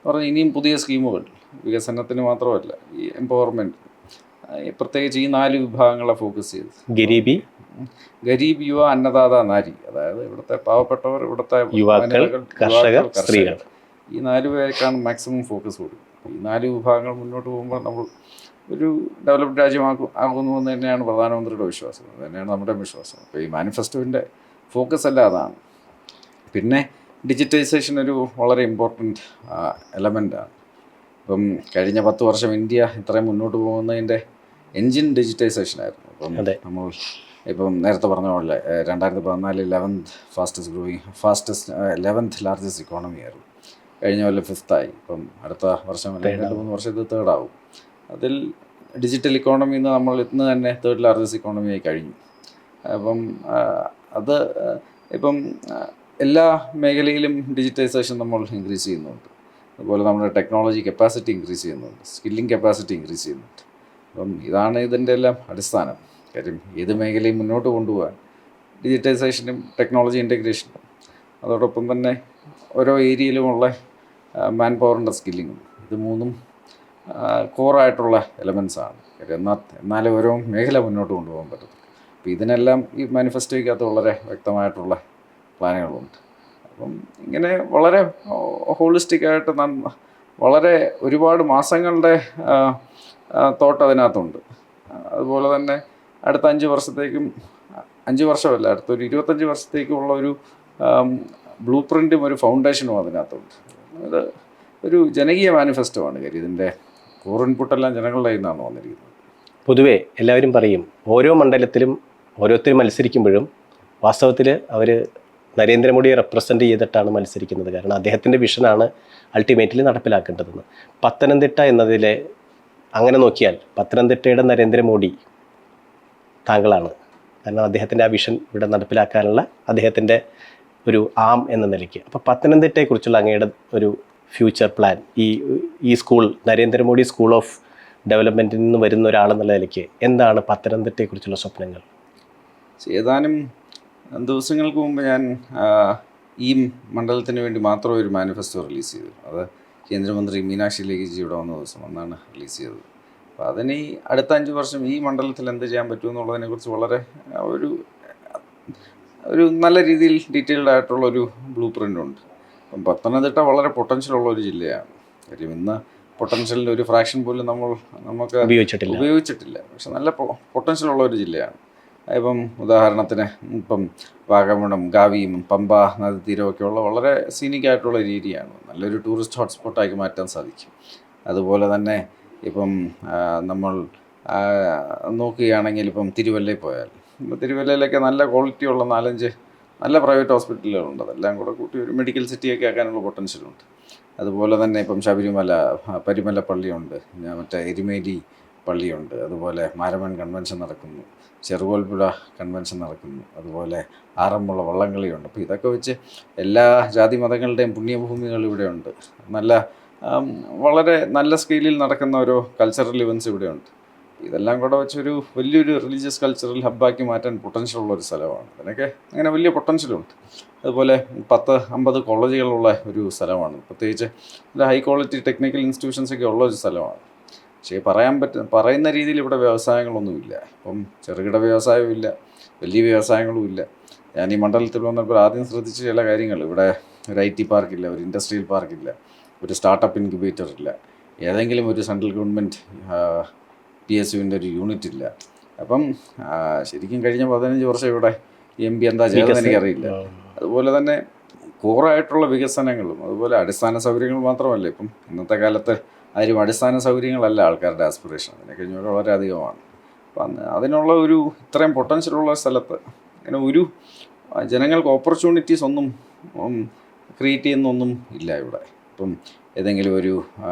പറഞ്ഞാൽ ഇനിയും പുതിയ സ്കീമുകൾ വികസനത്തിന് മാത്രമല്ല, ഈ എംപവർമെൻറ്റ്, പ്രത്യേകിച്ച് ഈ 4 വിഭാഗങ്ങളെ ഫോക്കസ് ചെയ്ത് ഗരീബ് യുവ അന്നദാത നാരി, അതായത് ഇവിടുത്തെ പാവപ്പെട്ടവർ, ഇവിടുത്തെ യുവാക്കൾ, കർഷകർ, സ്ത്രീകൾ, ഈ 4 പേർക്കാണ് മാക്സിമം ഫോക്കസ് കൊടുക്കുന്നത്. ഈ 4 വിഭാഗങ്ങൾ മുന്നോട്ട് പോകുമ്പോൾ നമ്മൾ ഒരു ഡെവലപ്ഡ് ആകുന്നുവെന്ന് തന്നെയാണ് പ്രധാനമന്ത്രിയുടെ വിശ്വാസം, അത് തന്നെയാണ് നമ്മുടെ വിശ്വാസം. അപ്പോൾ ഈ മാനിഫെസ്റ്റോവിൻ്റെ ഫോക്കസ് അല്ല അതാണ്. പിന്നെ ഡിജിറ്റൈസേഷൻ ഒരു വളരെ ഇമ്പോർട്ടൻറ്റ് എലമെൻ്റാണ്. ഇപ്പം കഴിഞ്ഞ 10 വർഷം ഇന്ത്യ ഇത്രയും മുന്നോട്ട് പോകുന്നതിൻ്റെ എൻജിൻ ഡിജിറ്റൈസേഷനായിരുന്നു. അപ്പം നമ്മൾ ഇപ്പം നേരത്തെ പറഞ്ഞ പോലെ 2014 11th ലാർജസ്റ്റ് ഇക്കോണമി ആയിരുന്നു. കഴിഞ്ഞ കൊല്ലം 5th ആയി. ഇപ്പം അടുത്ത വർഷം 2-3 വർഷം ഇത് 3rd ആവും. അതിൽ ഡിജിറ്റൽ ഇക്കോണമിയിൽ നിന്ന് നമ്മൾ ഇന്ന് തന്നെ 3rd ലാർജസ്റ്റ് ഇക്കോണമി ആയി കഴിഞ്ഞു. അപ്പം അത് ഇപ്പം എല്ലാ മേഖലയിലും ഡിജിറ്റൈസേഷൻ നമ്മൾ ഇൻക്രീസ് ചെയ്യുന്നുണ്ട്. അതുപോലെ നമ്മുടെ ടെക്നോളജി കപ്പാസിറ്റി ഇൻക്രീസ് ചെയ്യുന്നുണ്ട്, സ്കില്ലിംഗ് കപ്പാസിറ്റി ഇൻക്രീസ് ചെയ്യുന്നുണ്ട്. അപ്പം ഇതാണ് ഇതിൻ്റെ എല്ലാം അടിസ്ഥാനം. കാര്യം ഏത് മേഖലയും മുന്നോട്ട് കൊണ്ടുപോകാൻ ഡിജിറ്റൈസേഷനും ടെക്നോളജി ഇൻറ്റഗ്രേഷനും അതോടൊപ്പം തന്നെ ഓരോ ഏരിയയിലുമുള്ള മാൻ പവറിൻ്റെ സ്കില്ലിങ്ങും, ഇത് മൂന്നും കോറായിട്ടുള്ള എലമെൻസാണ്. എന്നാലേ ഓരോ മേഖല മുന്നോട്ട് കൊണ്ടുപോകാൻ പറ്റും. അപ്പോൾ ഇതിനെല്ലാം ഈ മാനിഫെസ്റ്റോയ്ക്കകത്ത് വളരെ വ്യക്തമായിട്ടുള്ള പ്ലാനുകളുണ്ട്. അപ്പം ഇങ്ങനെ വളരെ ഹോളിസ്റ്റിക്കായിട്ട് വളരെ ഒരുപാട് മാസങ്ങളുടെ തോട്ട് അതിനകത്തുണ്ട്. അതുപോലെ തന്നെ അടുത്ത 5 വർഷത്തേക്കും 5 വർഷമല്ല, അടുത്തൊരു 25 വർഷത്തേക്കുമുള്ള ഒരു ബ്ലൂ പ്രിൻറ്റും ഒരു ഫൗണ്ടേഷനും അതിനകത്തുണ്ട്. അത് ഒരു ജനകീയ മാനിഫെസ്റ്റോ ആണ്. കാര്യം ഇതിൻ്റെ കോർ ഇൻപുട്ടെല്ലാം ജനങ്ങളുടെ കയ്യിൽ നിന്നാണ് വന്നിരിക്കുന്നത്. പൊതുവേ എല്ലാവരും പറയും ഓരോ മണ്ഡലത്തിലും ഓരോരുത്തരും മത്സരിക്കുമ്പോഴും വാസ്തവത്തിൽ അവർ നരേന്ദ്രമോദിയെ റെപ്രസെൻ്റ് ചെയ്തിട്ടാണ് മത്സരിക്കുന്നത്. കാരണം അദ്ദേഹത്തിൻ്റെ വിഷനാണ് അൾട്ടിമേറ്റ്ലി നടപ്പിലാക്കേണ്ടതെന്ന്. പത്തനംതിട്ട എന്നതിലെ അങ്ങനെ നോക്കിയാൽ പത്തനംതിട്ടയുടെ നരേന്ദ്രമോദി താങ്കളാണ്. കാരണം അദ്ദേഹത്തിൻ്റെ ആ വിഷൻ ഇവിടെ നടപ്പിലാക്കാനുള്ള അദ്ദേഹത്തിൻ്റെ ഒരു ആം എന്ന നിലയ്ക്ക്. അപ്പോൾ പത്തനംതിട്ടയെക്കുറിച്ചുള്ള അങ്ങയുടെ ഒരു ഫ്യൂച്ചർ പ്ലാൻ, ഈ സ്കൂൾ നരേന്ദ്രമോദി സ്കൂൾ ഓഫ് ഡെവലപ്മെൻറ്റിൽ നിന്ന് വരുന്ന ഒരാളെന്നുള്ള നിലയ്ക്ക് എന്താണ് പത്തനംതിട്ടയെക്കുറിച്ചുള്ള സ്വപ്നങ്ങൾ? ഏതാനും ദിവസങ്ങൾക്ക് മുമ്പ് ഞാൻ ഈ മണ്ഡലത്തിന് വേണ്ടി മാത്രം ഒരു മാനിഫെസ്റ്റോ റിലീസ് ചെയ്തു. അത് കേന്ദ്രമന്ത്രി മീനാക്ഷി ലേഖിജി ഇവിടെ വന്ന ദിവസം അന്നാണ് റിലീസ് ചെയ്തത്. അപ്പോൾ അതിന് ഈ അടുത്ത 5 വർഷം ഈ മണ്ഡലത്തിൽ എന്ത് ചെയ്യാൻ പറ്റുമെന്നുള്ളതിനെക്കുറിച്ച് വളരെ ഒരു നല്ല രീതിയിൽ ഡീറ്റെയിൽഡ് ആയിട്ടുള്ളൊരു ബ്ലൂ പ്രിൻ്റുണ്ട്. അപ്പം പത്തനംതിട്ട വളരെ പൊട്ടൻഷ്യലുള്ള ഒരു ജില്ലയാണ്. കാര്യം ഇന്ന് പൊട്ടൻഷ്യലിൻ്റെ ഒരു ഫ്രാക്ഷൻ പോലും നമുക്ക് ഉപയോഗിച്ചിട്ടില്ല. പക്ഷെ നല്ല പൊട്ടൻഷ്യലുള്ള ഒരു ജില്ലയാണ്. ഇപ്പം ഉദാഹരണത്തിന് ഇപ്പം വാഗമണും ഗാവിയും പമ്പ നദീതീരമൊക്കെയുള്ള വളരെ സീനിക്കായിട്ടുള്ള ഒരു ഏരിയയാണ്. നല്ലൊരു ടൂറിസ്റ്റ് ഹോട്ട്സ്പോട്ടാക്കി മാറ്റാൻ സാധിക്കും. അതുപോലെ തന്നെ ഇപ്പം നമ്മൾ നോക്കുകയാണെങ്കിൽ ഇപ്പം തിരുവല്ലയിൽ പോയാൽ, ഇപ്പം തിരുവല്ലയിലൊക്കെ നല്ല ക്വാളിറ്റിയുള്ള 4-5 നല്ല പ്രൈവറ്റ് ഹോസ്പിറ്റലുകളുണ്ട്. അതെല്ലാം കൂടെ കൂട്ടി ഒരു മെഡിക്കൽ സിറ്റിയൊക്കെ ആക്കാനുള്ള പൊട്ടൻഷ്യലുണ്ട്. അതുപോലെ തന്നെ ഇപ്പം ശബരിമല പരിമല പള്ളിയുണ്ട്, മറ്റേ എരുമേലി പള്ളിയുണ്ട്, അതുപോലെ മാരമൺ കൺവെൻഷൻ നടക്കുന്നു, ചെറുകോൽപ്പുഴ കൺവെൻഷൻ നടക്കുന്നു, അതുപോലെ ആറന്മുള വള്ളംകളിയുണ്ട്. അപ്പോൾ ഇതൊക്കെ വെച്ച് എല്ലാ ജാതി മതങ്ങളുടെയും പുണ്യഭൂമികൾ ഇവിടെയുണ്ട്. വളരെ നല്ല സ്കെയിലിൽ നടക്കുന്ന ഓരോ കൾച്ചറൽ ഇവൻറ്റ്സ് ഇവിടെയുണ്ട്. ഇതെല്ലാം കൂടെ വെച്ചൊരു വലിയൊരു റിലീജിയസ് കൾച്ചറൽ ഹബ്ബാക്കി മാറ്റാൻ പൊട്ടൻഷ്യലുള്ള ഒരു സ്ഥലമാണ്. അതിനൊക്കെ അങ്ങനെ വലിയ പൊട്ടൻഷ്യലുണ്ട്. അതുപോലെ 10-50 കോളേജുകളുള്ള ഒരു സ്ഥലമാണ്. പ്രത്യേകിച്ച് ഹൈ ക്വാളിറ്റി ടെക്നിക്കൽ ഇൻസ്റ്റിറ്റ്യൂഷൻസൊക്കെ ഉള്ള ഒരു സ്ഥലമാണ്. പക്ഷേ പറയുന്ന രീതിയിൽ ഇവിടെ വ്യവസായങ്ങളൊന്നുമില്ല. ഇപ്പം ചെറുകിട വ്യവസായവും ഇല്ല, വലിയ വ്യവസായങ്ങളും ഇല്ല. ഞാൻ ഈ മണ്ഡലത്തിൽ വന്നപ്പോൾ ആദ്യം ശ്രദ്ധിച്ച ചില കാര്യങ്ങൾ, ഇവിടെ ഒരു IT പാർക്കില്ല, ഒരു ഇൻഡസ്ട്രിയൽ പാർക്കില്ല, ഒരു സ്റ്റാർട്ടപ്പ് ഇൻക്യുബേറ്റർ ഇല്ല, ഏതെങ്കിലും ഒരു സെൻട്രൽ ഗവൺമെൻറ് PSUവിൻ്റെ ഒരു യൂണിറ്റ് ഇല്ല. അപ്പം ശരിക്കും കഴിഞ്ഞ 15 വർഷം ഇവിടെ MP എന്താ ചെയ്തതെന്ന് എനിക്കറിയില്ല. അതുപോലെ തന്നെ കോറായിട്ടുള്ള വികസനങ്ങളും അതുപോലെ അടിസ്ഥാന സൗകര്യങ്ങൾ മാത്രമല്ല. ഇപ്പം ഇന്നത്തെ കാലത്ത് ആരും അടിസ്ഥാന സൗകര്യങ്ങളല്ല ആൾക്കാരുടെ ആസ്പിറേഷൻ, അതിനെ കഴിഞ്ഞാൽ വളരെ അധികമാണ്. അപ്പം അതിനുള്ള ഒരു ഇത്രയും പൊട്ടൻഷ്യലുള്ള സ്ഥലത്ത് അങ്ങനെ ഒരു ജനങ്ങൾക്ക് ഓപ്പർച്യൂണിറ്റീസ് ഒന്നും ക്രിയേറ്റ് ചെയ്യുന്നൊന്നും ഇല്ല ഇവിടെ. ഇപ്പം ഏതെങ്കിലും ഒരു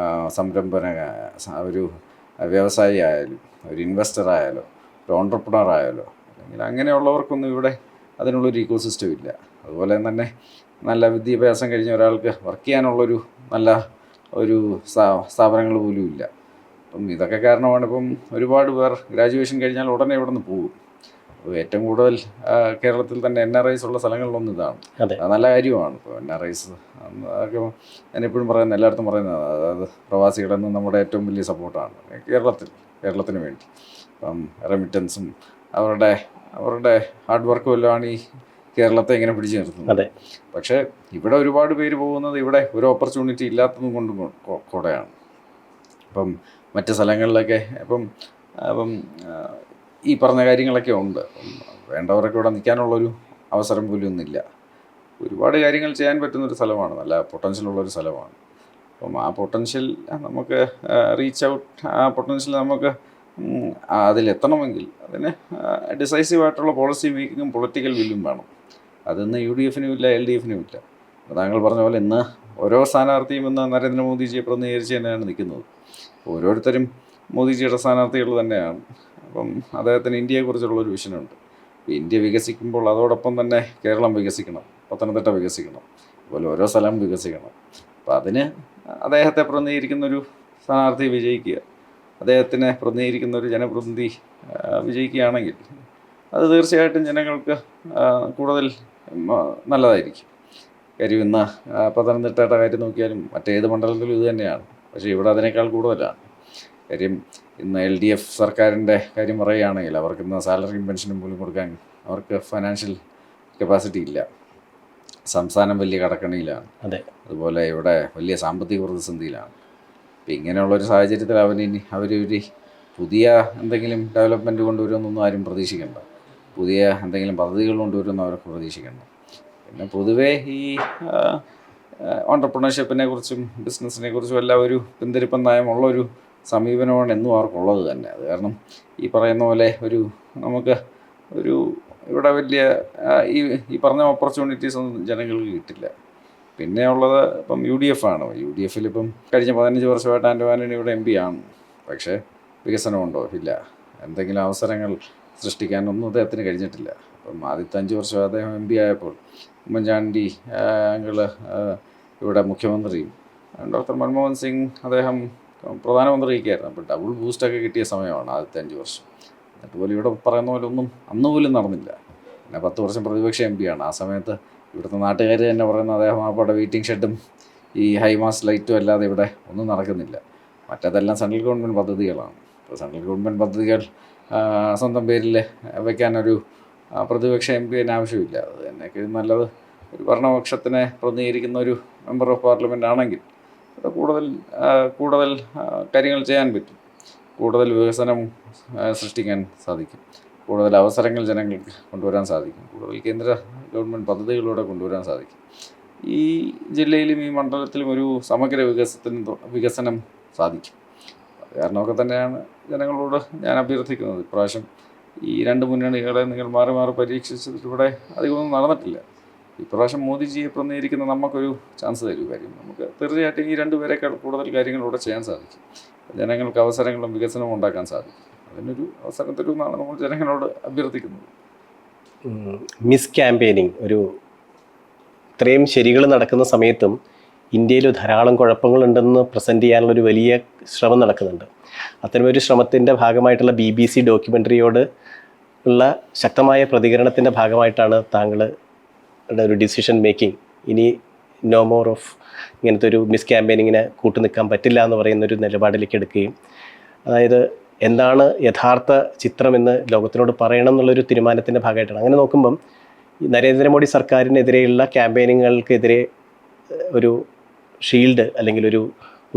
സംരംഭന ഒരു വ്യവസായി ആയാലും ഒരു ഇൻവെസ്റ്റർ ആയാലോ ഒരു ഓൺട്രപ്രണർ ആയാലോ അല്ലെങ്കിൽ അങ്ങനെയുള്ളവർക്കൊന്നും ഇവിടെ അതിനുള്ളൊരു ഇക്കോസിസ്റ്റം ഇല്ല. അതുപോലെ തന്നെ നല്ല വിദ്യാഭ്യാസം കഴിഞ്ഞ ഒരാൾക്ക് വർക്ക് ചെയ്യാനുള്ളൊരു നല്ല ഒരു സ്ഥാപനങ്ങൾ പോലും ഇല്ല. അപ്പം ഇതൊക്കെ കാരണമാണ് ഇപ്പം ഒരുപാട് പേർ ഗ്രാജുവേഷൻ കഴിഞ്ഞാൽ ഉടനെ ഇവിടെ നിന്ന് പോകും. അപ്പോൾ ഏറ്റവും കൂടുതൽ കേരളത്തിൽ തന്നെ NRIs ഉള്ള സ്ഥലങ്ങളിലൊന്നും ഇതാണ്. അത് നല്ല കാര്യമാണ്. ഇപ്പോൾ NRIs അതൊക്കെ ഞാനെപ്പോഴും പറയുന്നത്, എല്ലായിടത്തും പറയുന്നത്, അതായത് പ്രവാസികളെന്ന് നമ്മുടെ ഏറ്റവും വലിയ സപ്പോർട്ടാണ് കേരളത്തിന് വേണ്ടി. അപ്പം റെമിറ്റൻസും അവരുടെ ഹാർഡ് വർക്കും എല്ലാമാണ് ഈ കേരളത്തെ ഇങ്ങനെ പിടിച്ചു നിർത്തുന്നത്. പക്ഷേ ഇവിടെ ഒരുപാട് പേര് പോകുന്നത് ഇവിടെ ഒരു ഓപ്പർച്യൂണിറ്റി ഇല്ലാത്തതും കൊണ്ടും കൂടെയാണ്. അപ്പം മറ്റ് സ്ഥലങ്ങളിലൊക്കെ ഇപ്പം ഈ പറഞ്ഞ കാര്യങ്ങളൊക്കെ ഉണ്ട്. വേണ്ടവരൊക്കെ ഇവിടെ നിൽക്കാനുള്ളൊരു അവസരം പോലും ഒന്നുമില്ല. ഒരുപാട് കാര്യങ്ങൾ ചെയ്യാൻ പറ്റുന്നൊരു സ്ഥലമാണ്, നല്ല പൊട്ടൻഷ്യലുള്ളൊരു സ്ഥലമാണ്. അപ്പം ആ പൊട്ടൻഷ്യൽ നമുക്ക് റീച്ച് ഔട്ട്, ആ പൊട്ടൻഷ്യൽ നമുക്ക് അതിലെത്തണമെങ്കിൽ അതിന് ഡിസൈസീവായിട്ടുള്ള പോളിസി മേക്കിങ്ങും പൊളിറ്റിക്കൽ വില്ലും വേണം. അതിന്ന് UDFനും ഇല്ല, LDFനും ഇല്ല. താങ്കൾ പറഞ്ഞ പോലെ ഇന്ന് ഓരോ സ്ഥാനാർത്ഥിയും ഇന്ന് നരേന്ദ്രമോദിജിയെ പ്രതിനിധീകരിച്ച് തന്നെയാണ് നിൽക്കുന്നത്. ഓരോരുത്തരും മോദിജിയുടെ സ്ഥാനാർത്ഥികൾ തന്നെയാണ്. അപ്പം അദ്ദേഹത്തിന് ഇന്ത്യയെക്കുറിച്ചുള്ളൊരു വിഷനുണ്ട്. ഇന്ത്യ വികസിക്കുമ്പോൾ അതോടൊപ്പം തന്നെ കേരളം വികസിക്കണം, പത്തനംതിട്ട വികസിക്കണം, അതുപോലെ ഓരോ സ്ഥലം വികസിക്കണം. അപ്പോൾ അതിന് അദ്ദേഹത്തെ പ്രതിനിധീകരിക്കുന്നൊരു സ്ഥാനാർത്ഥി വിജയിക്കുക, അദ്ദേഹത്തിനെ പ്രതിനിധീകരിക്കുന്ന ഒരു ജനപ്രതിനിധി വിജയിക്കുകയാണെങ്കിൽ അത് തീർച്ചയായിട്ടും ജനങ്ങൾക്ക് കൂടുതൽ നല്ലതായിരിക്കും. കാര്യം ഇന്ന് പത്തനംതിട്ടയുടെ കാര്യം നോക്കിയാലും മറ്റേത് മണ്ഡലത്തിലും ഇത് തന്നെയാണ്. പക്ഷേ ഇവിടെ അതിനേക്കാൾ കൂടുതലാണ്. കാര്യം ഇന്ന് LDF സർക്കാരിൻ്റെ കാര്യം പറയുകയാണെങ്കിൽ അവർക്ക് ഇന്ന് സാലറിയും പെൻഷനും പോലും കൊടുക്കാൻ അവർക്ക് ഫൈനാൻഷ്യൽ കപ്പാസിറ്റി ഇല്ല. സംസ്ഥാനം വലിയ കടക്കണിയിലാണ്. അതുപോലെ ഇവിടെ വലിയ സാമ്പത്തിക പ്രതിസന്ധിയിലാണ്. അപ്പം ഇങ്ങനെയുള്ളൊരു സാഹചര്യത്തിൽ അവരൊരു പുതിയ എന്തെങ്കിലും ഡെവലപ്മെൻറ്റ് കൊണ്ടുവരുമെന്നൊന്നും ആരും പ്രതീക്ഷിക്കേണ്ട. പുതിയ എന്തെങ്കിലും പദ്ധതികൾ കൊണ്ടുവരുമെന്ന് അവർക്ക് പ്രതീക്ഷിക്കേണ്ട. പിന്നെ പൊതുവേ ഈ ഓൺടർപ്രണർഷിപ്പിനെ കുറിച്ചും ബിസിനസ്സിനെ കുറിച്ചും എല്ലാം ഒരു പിന്തിരിപ്പൻ നയമുള്ളൊരു സമീപനമാണ് എന്നും അവർക്കുള്ളത് തന്നെ. അത് കാരണം ഈ പറയുന്ന പോലെ നമുക്ക് ഇവിടെ വലിയ ഈ പറഞ്ഞ ഓപ്പർച്യൂണിറ്റീസ് ഒന്നും ജനങ്ങൾക്ക് കിട്ടില്ല. പിന്നെ ഉള്ളത് ഇപ്പം UDF ആണ്. UDF ഇപ്പം കഴിഞ്ഞ 15 വർഷമായിട്ട് ആൻ്റോ ആൻ്റണി ഇവിടെ MP ആണ്. പക്ഷേ വികസനമുണ്ടോ? ഇല്ല. എന്തെങ്കിലും അവസരങ്ങൾ സൃഷ്ടിക്കാനൊന്നും അദ്ദേഹത്തിന് കഴിഞ്ഞിട്ടില്ല. അപ്പം ആദ്യത്തെ 5 വർഷം അദ്ദേഹം MP ആയപ്പോൾ ഉമ്മൻചാണ്ടി അങ്കിള് ഇവിടെ മുഖ്യമന്ത്രിയും ഡോക്ടർ മൻമോഹൻ സിംഗ് അദ്ദേഹം പ്രധാനമന്ത്രിയൊക്കെയായിരുന്നു. അപ്പോൾ ഡബിൾ ബൂസ്റ്റൊക്കെ കിട്ടിയ സമയമാണ് ആദ്യത്തെ 5 വർഷം. എന്നിട്ട് പോലും ഇവിടെ പറയുന്ന പോലെ ഒന്നും അന്ന് പോലും നടന്നില്ല. പിന്നെ 10 വർഷം പ്രതിപക്ഷ MP ആണ്. ആ സമയത്ത് ഇവിടുത്തെ നാട്ടുകാർ തന്നെ പറയുന്ന അദ്ദേഹം അവിടെ വെയിറ്റിംഗ് ഷെഡും ഈ ഹൈമാസ് ലൈറ്റും അല്ലാതെ ഇവിടെ ഒന്നും നടക്കുന്നില്ല. മറ്റേതെല്ലാം സെൻട്രൽ ഗവൺമെൻറ് പദ്ധതികളാണ്. ഇപ്പോൾ സെൻട്രൽ ഗവൺമെൻറ് പദ്ധതികൾ സ്വന്തം പേരിൽ വയ്ക്കാനൊരു പ്രതിപക്ഷ MP ആവശ്യമില്ല. അത് തന്നെയൊക്കെ നല്ലത് ഒരു ഭരണപക്ഷത്തിനെ പ്രതിനിധീകരിക്കുന്ന ഒരു മെമ്പർ ഓഫ് പാർലമെൻറ്റ് ആണെങ്കിൽ കൂടുതൽ കാര്യങ്ങൾ ചെയ്യാൻ പറ്റും. കൂടുതൽ വികസനം സൃഷ്ടിക്കാൻ സാധിക്കും. കൂടുതൽ അവസരങ്ങൾ ജനങ്ങൾക്ക് കൊണ്ടുവരാൻ സാധിക്കും. കൂടുതൽ കേന്ദ്ര ഗവൺമെൻറ് പദ്ധതികളിലൂടെ കൊണ്ടുവരാൻ സാധിക്കും. ഈ ജില്ലയിലും ഈ മണ്ഡലത്തിലും ഒരു സമഗ്ര വികസനം സാധിക്കും. അത് കാരണമൊക്കെ തന്നെയാണ് ജനങ്ങളോട് ഞാൻ അഭ്യർത്ഥിക്കുന്നത്. ഇപ്രാവശ്യം ഈ 2 മുന്നണികളെ നിങ്ങൾ മാറി മാറി പരീക്ഷിച്ചതിലൂടെ അധികമൊന്നും നടന്നിട്ടില്ല. ഇപ്രാവശ്യം മോദിജിയെ പ്രതിനിധീകരിക്കുന്ന നമുക്കൊരു ചാൻസ് തരൂ. കാര്യം നമുക്ക് തീർച്ചയായിട്ടും ഈ 2 പേരെക്കാൾ കൂടുതൽ കാര്യങ്ങളിലൂടെ ചെയ്യാൻ സാധിക്കും. ജനങ്ങൾക്ക് അവസരങ്ങളും വികസനവും ഉണ്ടാക്കാൻ സാധിക്കും. അതിനൊരു അവസരം തരുമെന്നാണ് നമ്മൾ ജനങ്ങളോട് അഭ്യർത്ഥിക്കുന്നത്. മിസ് ക്യാമ്പയിനിങ് ഇത്രയും ശരികൾ നടക്കുന്ന സമയത്തും ഇന്ത്യയിൽ ധാരാളം കുഴപ്പങ്ങളുണ്ടെന്ന് പ്രസൻറ്റ് ചെയ്യാനുള്ളൊരു വലിയ ശ്രമം നടക്കുന്നുണ്ട്. അത്തരമൊരു ശ്രമത്തിൻ്റെ ഭാഗമായിട്ടുള്ള BBC ഡോക്യുമെൻ്ററിയോട് ഉള്ള ശക്തമായ പ്രതികരണത്തിൻ്റെ ഭാഗമായിട്ടാണ് താങ്കളുടെ ഒരു ഡിസിഷൻ മേക്കിംഗ്. ഇനി നോ മോർ ഓഫ് ഇങ്ങനത്തെ ഒരു മിസ് ക്യാമ്പയിനിങ്ങിനെ കൂട്ടുനിൽക്കാൻ പറ്റില്ല എന്ന് പറയുന്നൊരു നിലപാടിലേക്ക് എടുക്കുകയും, അതായത് എന്താണ് യഥാർത്ഥ ചിത്രമെന്ന് ലോകത്തിനോട് പറയണം എന്നുള്ളൊരു തീരുമാനത്തിൻ്റെ ഭാഗമായിട്ടാണ്. അങ്ങനെ നോക്കുമ്പം നരേന്ദ്രമോദി സർക്കാരിനെതിരെയുള്ള ക്യാമ്പയിനുകൾക്കെതിരെ ഒരു ഷീൽഡ് അല്ലെങ്കിൽ ഒരു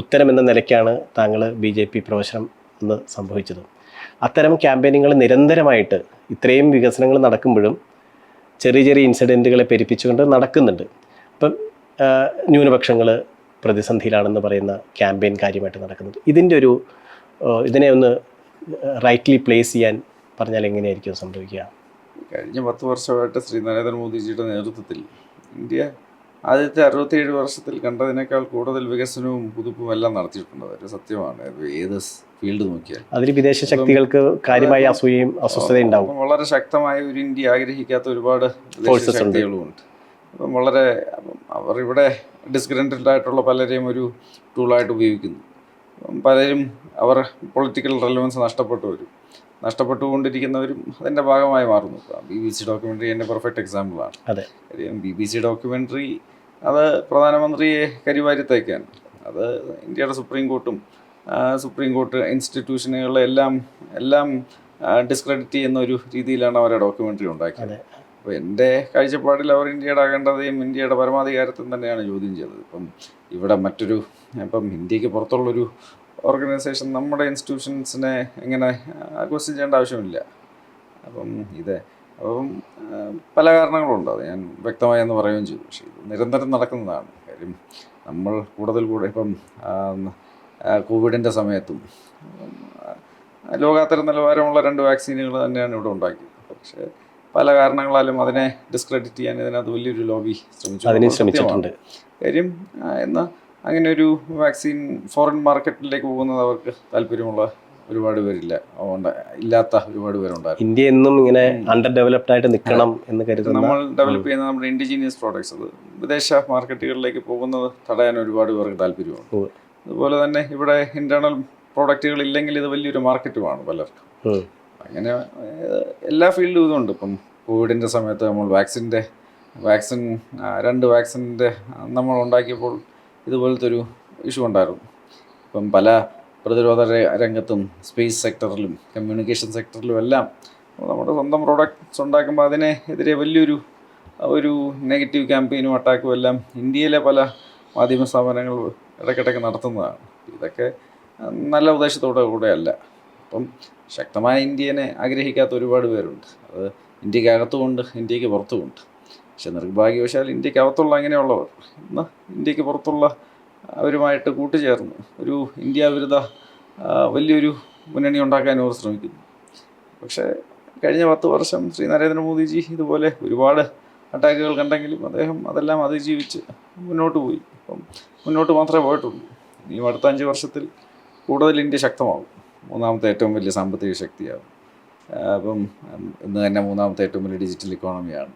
ഉത്തരം എന്ന നിലയ്ക്കാണ് താങ്കൾ BJP പ്രവേശനം എന്ന് സംഭവിച്ചത്. അത്തരം ക്യാമ്പയിനുകൾ നിരന്തരമായിട്ട് ഇത്രയും വികസനങ്ങൾ നടക്കുമ്പോഴും ചെറിയ ചെറിയ ഇൻസിഡൻറ്റുകളെ പെരുപ്പിച്ചുകൊണ്ട് നടക്കുന്നുണ്ട്. അപ്പം ന്യൂനപക്ഷങ്ങൾ പ്രതിസന്ധിയിലാണെന്ന് പറയുന്ന ക്യാമ്പയിൻ കാര്യമായിട്ട് നടക്കുന്നുണ്ട്. ഇതിനെ ഒന്ന് റൈറ്റ്ലി പ്ലേസ് ചെയ്യാൻ പറഞ്ഞാൽ എങ്ങനെയായിരിക്കും സംഭവിക്കുക? കഴിഞ്ഞ 10 വർഷമായിട്ട് ശ്രീ നരേന്ദ്രമോദിജിയുടെ നേതൃത്വത്തിൽ ഇന്ത്യ ആദ്യത്തെ 67 വർഷത്തിൽ കണ്ടതിനേക്കാൾ കൂടുതൽ വികസനവും പുതുപ്പും എല്ലാം നടത്തിയിട്ടുണ്ട്. ഒരു സത്യമാണ്. ഏത് ഫീൽഡ് നോക്കിയാൽ അതിൽ വിദേശ ശക്തികൾക്ക് കാര്യമായ അസൂയയും അസ്വസ്ഥതയും ഉണ്ടാവും. വളരെ ശക്തമായ ഒരു ഇന്ത്യ ആഗ്രഹിക്കാത്ത ഒരുപാട് ശക്തികളുമുണ്ട്. അപ്പം അവർ ഇവിടെ ഡിസ്ഗ്രൻറ്റഡ് ആയിട്ടുള്ള പലരെയും ഒരു ടൂളായിട്ട് ഉപയോഗിക്കുന്നു. പലരും അവർ പൊളിറ്റിക്കൽ റെലവൻസ് നഷ്ടപ്പെട്ടുകൊണ്ടിരിക്കുന്നവരും അതിൻ്റെ ഭാഗമായി മാറുന്നു. BBC ഡോക്യുമെൻ്ററി എൻ്റെ പെർഫെക്റ്റ് എക്സാമ്പിളാണ്. BBC ഡോക്യുമെൻ്ററി അത് പ്രധാനമന്ത്രിയെ കരിവാരിത്തേക്കാൻ, അത് ഇന്ത്യയുടെ സുപ്രീം കോർട്ട് ഇൻസ്റ്റിറ്റ്യൂഷനുകളെ എല്ലാം ഡിസ്ക്രെഡിറ്റ് ചെയ്യുന്ന ഒരു രീതിയിലാണ് അവരെ ഡോക്യുമെൻ്ററി ഉണ്ടാക്കിയത്. അപ്പോൾ എൻ്റെ കാഴ്ചപ്പാടിൽ അവർ ഇന്ത്യയുടെ അഖണ്ഡതയും ഇന്ത്യയുടെ പരമാധികാരത്വം തന്നെയാണ് ചോദ്യം ചെയ്തത്. ഇവിടെ ഇന്ത്യക്ക് പുറത്തുള്ളൊരു ഓർഗനൈസേഷൻ നമ്മുടെ ഇൻസ്റ്റിറ്റ്യൂഷൻസിനെ എങ്ങനെ ക്വസ്റ്റ്യൻ ചെയ്യേണ്ട ആവശ്യമില്ല. പല കാരണങ്ങളുണ്ട്. അത് ഞാൻ വ്യക്തമായെന്ന് പറയുകയും ചെയ്തു. പക്ഷേ ഇത് നിരന്തരം നടക്കുന്നതാണ്. കാര്യം നമ്മൾ കൂടുതൽ കോവിഡിൻ്റെ സമയത്തും ലോകാത്തര നിലവാരമുള്ള 2 വാക്സിനുകൾ തന്നെയാണ് ഇവിടെ ഉണ്ടാക്കിയത്. പക്ഷേ പല കാരണങ്ങളാലും അതിനെ ഡിസ്ക്രെഡിറ്റ് ചെയ്യാൻ ഇതിനകത്ത് വലിയൊരു ലോബി ശ്രമിച്ചിട്ടുണ്ട്. കാര്യം എന്നാൽ അങ്ങനെ ഒരു വാക്സിൻ ഫോറിൻ മാർക്കറ്റിലേക്ക് പോകുന്നത് അവർക്ക് താല്പര്യമുള്ള ഒരുപാട് പേരില്ല, ഇല്ലാത്ത ഒരുപാട് പേരുണ്ടായിരുന്നു. ഇന്ത്യ എന്നും ഇങ്ങനെ അണ്ടർ ഡെവലപ്ഡ് ആയിട്ട് നിൽക്കണം എന്ന് കരുതുന്ന, നമ്മൾ ഡെവലപ്പ് ചെയ്യുന്ന നമ്മുടെ ഇൻഡിജീനിയസ് പ്രോഡക്ട്സ് അത് വിദേശ മാർക്കറ്റുകളിലേക്ക് പോകുന്നത് തടയാൻ ഒരുപാട് പേർക്ക് താല്പര്യമുണ്ട്. അതുപോലെ തന്നെ ഇവിടെ ഇന്റേണൽ പ്രോഡക്റ്റുകൾ ഇല്ലെങ്കിൽ ഇത് വലിയൊരു മാർക്കറ്റുമാണ് പലർക്കും. അങ്ങനെ എല്ലാ ഫീൽഡിലും ഇതുണ്ട്. ഇപ്പം കോവിഡിൻ്റെ സമയത്ത് നമ്മൾ വാക്സിൻ 2 വാക്സിൻ്റെ നമ്മൾ ഉണ്ടാക്കിയപ്പോൾ ഇതുപോലത്തെ ഒരു ഇഷ്യൂ ഉണ്ടായിരുന്നു. ഇപ്പം പല പ്രതിരോധ രംഗത്തും സ്പേസ് സെക്ടറിലും കമ്മ്യൂണിക്കേഷൻ സെക്ടറിലും എല്ലാം നമ്മുടെ സ്വന്തം പ്രോഡക്റ്റ്സ് ഉണ്ടാക്കുമ്പോൾ അതിനെതിരെ വലിയൊരു നെഗറ്റീവ് ക്യാമ്പയിനും അറ്റാക്കും എല്ലാം ഇന്ത്യയിലെ പല മാധ്യമ സ്ഥാപനങ്ങൾ ഇടയ്ക്കിടയ്ക്ക് നടത്തുന്നതാണ്. ഇതൊക്കെ നല്ല ഉദ്ദേശത്തോടെ കൂടെയല്ല. അപ്പം ശക്തമായ ഇന്ത്യനെ ആഗ്രഹിക്കാത്ത ഒരുപാട് പേരുണ്ട്. അത് ഇന്ത്യക്കകത്തുമുണ്ട്, ഇന്ത്യക്ക് പുറത്തുമുണ്ട്. പക്ഷെ നിർഭാഗ്യവശാൽ ഇന്ത്യക്കകത്തുള്ള അങ്ങനെയുള്ളവർ ഇന്ന് ഇന്ത്യക്ക് പുറത്തുള്ള അവരുമായിട്ട് കൂട്ടുചേർന്ന് ഒരു ഇന്ത്യ വിരുദ്ധ വലിയൊരു മുന്നണി ഉണ്ടാക്കാൻ അവർ ശ്രമിക്കുന്നു. പക്ഷേ കഴിഞ്ഞ 10 വർഷം ശ്രീ നരേന്ദ്രമോദിജി ഇതുപോലെ ഒരുപാട് അറ്റാക്കുകൾ കണ്ടെങ്കിലും അദ്ദേഹം അതെല്ലാം അതിജീവിച്ച് മുന്നോട്ട് പോയി. അപ്പം മുന്നോട്ട് മാത്രമേ പോയിട്ടുള്ളൂ. ഇനിയും അടുത്ത 5 വർഷത്തിൽ കൂടുതൽ ഇന്ത്യ ശക്തമാകും. 3ാമത്തെ ഏറ്റവും വലിയ സാമ്പത്തിക ശക്തിയാകും. അപ്പം ഇന്ന് തന്നെ 3ാമത്തെ ഏറ്റവും വലിയ ഡിജിറ്റൽ ഇക്കോണമിയാണ്.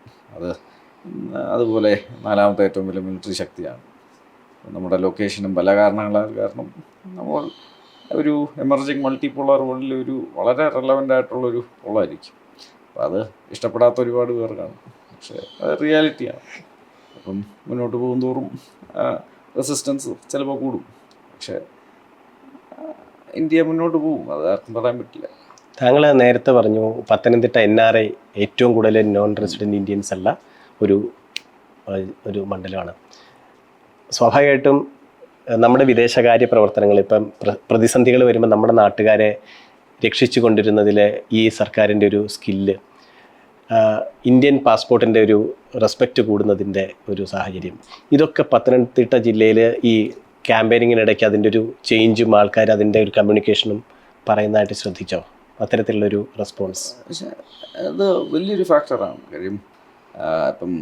അതുപോലെ 4ാമത്തെ ഏറ്റവും വലിയ മിലിറ്ററി ശക്തിയാണ്. നമ്മുടെ ലൊക്കേഷനും പല കാരണം നമ്മൾ ഒരു എമർജിങ് മൾട്ടിപോളർ വേൾഡിൽ ഒരു വളരെ റെലവൻ്റ് ആയിട്ടുള്ളൊരു പോളായിരിക്കും. അപ്പോൾ അത് ഇഷ്ടപ്പെടാത്ത ഒരുപാട് പേർ കാണും. പക്ഷേ അത് റിയാലിറ്റിയാണ്. അപ്പം മുന്നോട്ട് പോകും തോറും റെസിസ്റ്റൻസ് ചിലപ്പോൾ കൂടും. പക്ഷേ ഇന്ത്യ മുന്നോട്ട് പോകും, അത് ആർക്കും പറയാൻ പറ്റില്ല. താങ്കൾ നേരത്തെ പറഞ്ഞു പത്തനംതിട്ട NRI ഏറ്റവും കൂടുതൽ നോൺ റെസിഡൻറ്റ് ഇന്ത്യൻസ് ഉള്ള ഒരു മണ്ഡലമാണ്. സ്വാഭാവികമായിട്ടും നമ്മുടെ വിദേശകാര്യ പ്രവർത്തനങ്ങൾ ഇപ്പം പ്രതിസന്ധികൾ വരുമ്പോൾ നമ്മുടെ നാട്ടുകാരെ രക്ഷിച്ചു കൊണ്ടിരുന്നതിൽ ഈ സർക്കാരിൻ്റെ ഒരു സ്കില്ല്, ഇന്ത്യൻ പാസ്പോർട്ടിൻ്റെ ഒരു റെസ്പെക്റ്റ് കൂടുന്നതിൻ്റെ ഒരു സാഹചര്യം, ഇതൊക്കെ പത്തനംതിട്ട ജില്ലയിൽ ഈ ക്യാമ്പയിനിങ്ങിനിടയ്ക്ക് അതിൻ്റെ ഒരു ചേഞ്ചും ആൾക്കാർ അതിൻ്റെ ഒരു കമ്മ്യൂണിക്കേഷനും പറയുന്നതായിട്ട് ശ്രദ്ധിച്ചോ? അത്തരത്തിലുള്ളൊരു റെസ്പോൺസ് പക്ഷേ അത് വലിയൊരു ഫാക്ടറാണ്. കാര്യം ഇപ്പം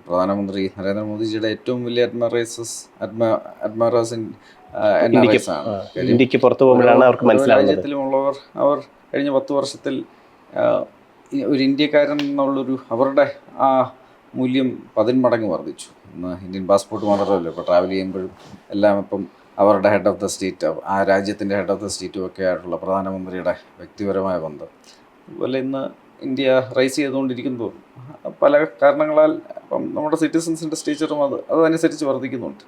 പ്രധാനമന്ത്രി നരേന്ദ്രമോദിജിയുടെ ഏറ്റവും വലിയ അഡ്മയറേഴ്സ് NRIs ആണ്. ഇന്ത്യക്ക് പുറത്തു പോകുമ്പോഴാണ് അവർക്ക് മനസ്സിലാവുന്നത്. രാജ്യത്തിലുമുള്ളവർ അവർ കഴിഞ്ഞ 10 വർഷത്തിൽ ഒരു ഇന്ത്യക്കാരൻ എന്നുള്ളൊരു അവരുടെ ആ മൂല്യം 10 മടങ്ങ് വർദ്ധിച്ചു. ഇന്ന് ഇന്ത്യൻ പാസ്പോർട്ട് മാത്രമല്ല, ഇപ്പോൾ ട്രാവൽ ചെയ്യുമ്പോഴും എല്ലാം ഇപ്പം അവരുടെ ഹെഡ് ഓഫ് ദ സ്റ്റേറ്റ്, ആ രാജ്യത്തിൻ്റെ ഹെഡ് ഓഫ് ദ സ്റ്റേറ്റും ഒക്കെ ആയിട്ടുള്ള പ്രധാനമന്ത്രിയുടെ വ്യക്തിപരമായ ബന്ധം. അതുപോലെ ഇന്ന് ഇന്ത്യ റൈസ് ചെയ്തുകൊണ്ടിരിക്കുന്നതും പല കാരണങ്ങളാൽ ഇപ്പം നമ്മുടെ സിറ്റിസൺസിൻ്റെ സ്റ്റേച്ചറും അതനുസരിച്ച് വർദ്ധിക്കുന്നുണ്ട്.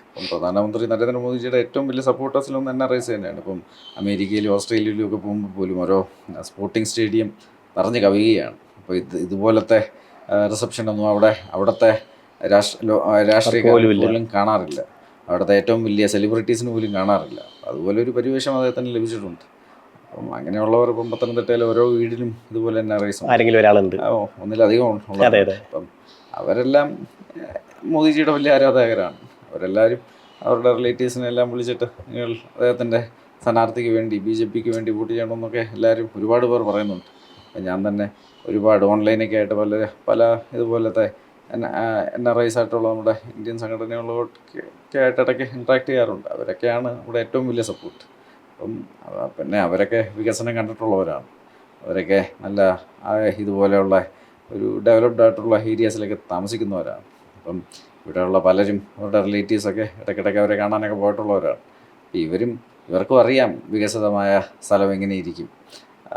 അപ്പം പ്രധാനമന്ത്രി നരേന്ദ്രമോദിജിയുടെ ഏറ്റവും വലിയ സപ്പോർട്ടേഴ്സിലൊന്ന് NRIs തന്നെയാണ്. ഇപ്പം അമേരിക്കയിലും ഓസ്ട്രേലിയയിലും ഒക്കെ പോകുമ്പോൾ പോലും ഓരോ സ്പോർട്ടിംഗ് സ്റ്റേഡിയം നിറഞ്ഞ് കവിയുകയാണ്. അപ്പോൾ ഇതുപോലത്തെ റിസപ്ഷനൊന്നും അവിടുത്തെ രാഷ്ട്രീയക്കാർക്ക് പോലും കാണാറില്ല. അവിടുത്തെ ഏറ്റവും വലിയ സെലിബ്രിറ്റീസിന് പോലും കാണാറില്ല. അതുപോലെ ഒരു പരിവേഷം അദ്ദേഹത്തിന് ലഭിച്ചിട്ടുണ്ട്. അപ്പം അങ്ങനെയുള്ളവർ ഇപ്പം പത്തനംതിട്ടയിലെ ഓരോ വീടിലും ഇതുപോലെ NRIs ആരെങ്കിലും ഒരാളുണ്ട്, ഒന്നിലധികം ഉള്ളത്. അപ്പം അവരെല്ലാം മോദിജിയുടെ വലിയ ആരാധകരാണ്. അവരെല്ലാവരും അവരുടെ റിലേറ്റീവ്സിനെല്ലാം വിളിച്ചിട്ട് നിങ്ങൾ അദ്ദേഹത്തിൻ്റെ സ്ഥാനാർത്ഥിക്ക് വേണ്ടി BJPക്ക് വേണ്ടി വോട്ട് ചെയ്യണമെന്നൊക്കെ എല്ലാവരും ഒരുപാട് പേർ പറയുന്നുണ്ട്. ഞാൻ തന്നെ ഒരുപാട് ഓൺലൈനൊക്കെ ആയിട്ട് പല ഇതുപോലത്തെ NRIs ആയിട്ടുള്ള നമ്മുടെ ഇന്ത്യൻ സംഘടനകളൊക്കെ ആയിട്ട് ഇടയ്ക്ക് ഇൻട്രാക്ട് ചെയ്യാറുണ്ട്. അവരൊക്കെയാണ് നമ്മുടെ ഏറ്റവും വലിയ സപ്പോർട്ട്. അപ്പം പിന്നെ അവരൊക്കെ വികസനം കണ്ടിട്ടുള്ളവരാണ്. അവരൊക്കെ നല്ല ഇതുപോലെയുള്ള ഒരു ഡെവലപ്ഡ് ആയിട്ടുള്ള ഏരിയാസിലൊക്കെ താമസിക്കുന്നവരാണ്. അപ്പം ഇവിടെയുള്ള പലരും അവരുടെ റിലേറ്റീവ്സൊക്കെ ഇടയ്ക്കിടയ്ക്ക് അവരെ കാണാനൊക്കെ പോയിട്ടുള്ളവരാണ്. ഇവർക്കും അറിയാം വികസിതമായ സ്ഥലം എങ്ങനെയിരിക്കും,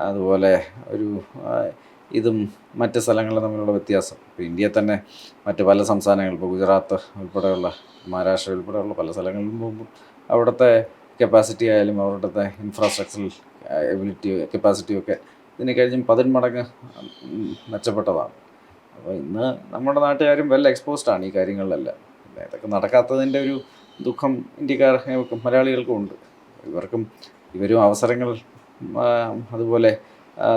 അതുപോലെ ഇതും മറ്റ് സ്ഥലങ്ങളും തമ്മിലുള്ള വ്യത്യാസം. ഇപ്പോൾ ഇന്ത്യയിൽ തന്നെ മറ്റ് പല സംസ്ഥാനങ്ങൾ, ഇപ്പോൾ ഗുജറാത്ത് ഉൾപ്പെടെയുള്ള, മഹാരാഷ്ട്ര ഉൾപ്പെടെയുള്ള പല സ്ഥലങ്ങളിലും പോകുമ്പോൾ അവിടുത്തെ കപ്പാസിറ്റി ആയാലും അവിടുത്തെ ഇൻഫ്രാസ്ട്രക്ചറൽ കപ്പാസിറ്റിയൊക്കെ ഇതിനെ കഴിഞ്ഞും 10 മടങ്ങ് മെച്ചപ്പെട്ടതാണ്. അപ്പോൾ ഇന്ന് നമ്മുടെ നാട്ടുകാരും വെൽ എക്സ്പോസ്ഡാണ് ഈ കാര്യങ്ങളിലെല്ലാം. പിന്നെ ഇതൊക്കെ നടക്കാത്തതിൻ്റെ ഒരു ദുഃഖം ഇന്ത്യക്കാർക്കും മലയാളികൾക്കും ഉണ്ട്. ഇവരും അവസരങ്ങൾ, അതുപോലെ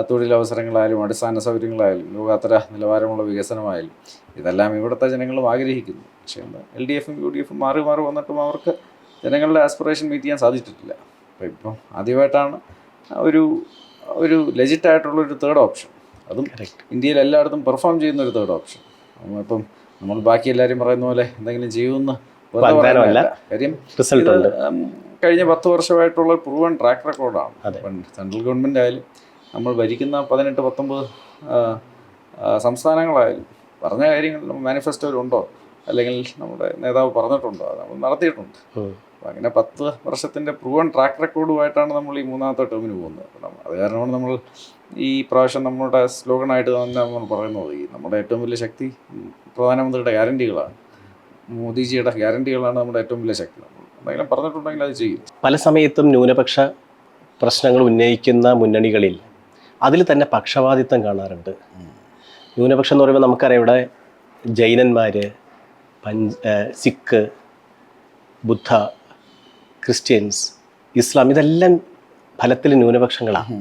തൊഴിലവസരങ്ങളായാലും അടിസ്ഥാന സൗകര്യങ്ങളായാലും ലോകാത്തര നിലവാരമുള്ള വികസനമായാലും ഇതെല്ലാം ഇവിടുത്തെ ജനങ്ങളും ആഗ്രഹിക്കുന്നു. പക്ഷേ LDFും UDFും മാറി വന്നിട്ടും അവർക്ക് ജനങ്ങളുടെ ആസ്പിറേഷൻ മീറ്റ് ചെയ്യാൻ സാധിച്ചിട്ടില്ല. അപ്പോൾ ഇപ്പം ആദ്യമായിട്ടാണ് ഒരു ലെജിറ്റായിട്ടുള്ളൊരു തേർഡ് ഓപ്ഷൻ, അതും ഇന്ത്യയിൽ എല്ലായിടത്തും പെർഫോം ചെയ്യുന്നൊരു തേർഡ് ഓപ്ഷൻ. ഇപ്പം നമ്മൾ ബാക്കി എല്ലാവരും പറയുന്ന പോലെ എന്തെങ്കിലും ചെയ്യുമെന്ന് കാര്യം കഴിഞ്ഞ 10 വർഷമായിട്ടുള്ള പ്രൂവൺ ട്രാക്ക് റെക്കോർഡാണ്. അതെ. ഇപ്പം സെൻട്രൽ ഗവൺമെൻറ് ആയാലും നമ്മൾ ഭരിക്കുന്ന 18-19 സംസ്ഥാനങ്ങളായാലും പറഞ്ഞ കാര്യങ്ങൾ മാനിഫെസ്റ്റോയിലുണ്ടോ അല്ലെങ്കിൽ നമ്മുടെ നേതാവ് പറഞ്ഞിട്ടുണ്ടോ, അത് നമ്മൾ നടത്തിയിട്ടുണ്ട്. അപ്പോൾ അങ്ങനെ 10 വർഷത്തിൻ്റെ പ്രൂവൺ ട്രാക്ക് റെക്കോർഡുമായിട്ടാണ് നമ്മൾ ഈ 3ാമത്തെ ടേമിന് പോകുന്നത്. അത് കാരണമാണ് നമ്മൾ ഈ പ്രാവശ്യം നമ്മുടെ സ്ലോഗനായിട്ട് തന്നെ നമ്മൾ പറയുന്നത് ഈ നമ്മുടെ ഏറ്റവും വലിയ ശക്തി പ്രധാനമന്ത്രിയുടെ ഗ്യാരണ്ടികളാണ്, മോദിജിയുടെ ഗ്യാരണ്ടികളാണ് നമ്മുടെ ഏറ്റവും വലിയ ശക്തി. നമ്മൾ എന്തെങ്കിലും പറഞ്ഞിട്ടുണ്ടെങ്കിൽ അത് ചെയ്യും. പല സമയത്തും ന്യൂനപക്ഷ പ്രശ്നങ്ങൾ ഉന്നയിക്കുന്ന മുന്നണികളിൽ അതിൽ തന്നെ പക്ഷപാതിത്വം കാണാറുണ്ട്. ന്യൂനപക്ഷം എന്ന് പറയുമ്പോൾ നമുക്കറിയാം, ഇവിടെ ജൈനന്മാർ, സിഖ്, ബുദ്ധ, ക്രിസ്ത്യൻസ്, ഇസ്ലാം, ഇതെല്ലാം ഫലത്തിൽ ന്യൂനപക്ഷങ്ങളാണ്.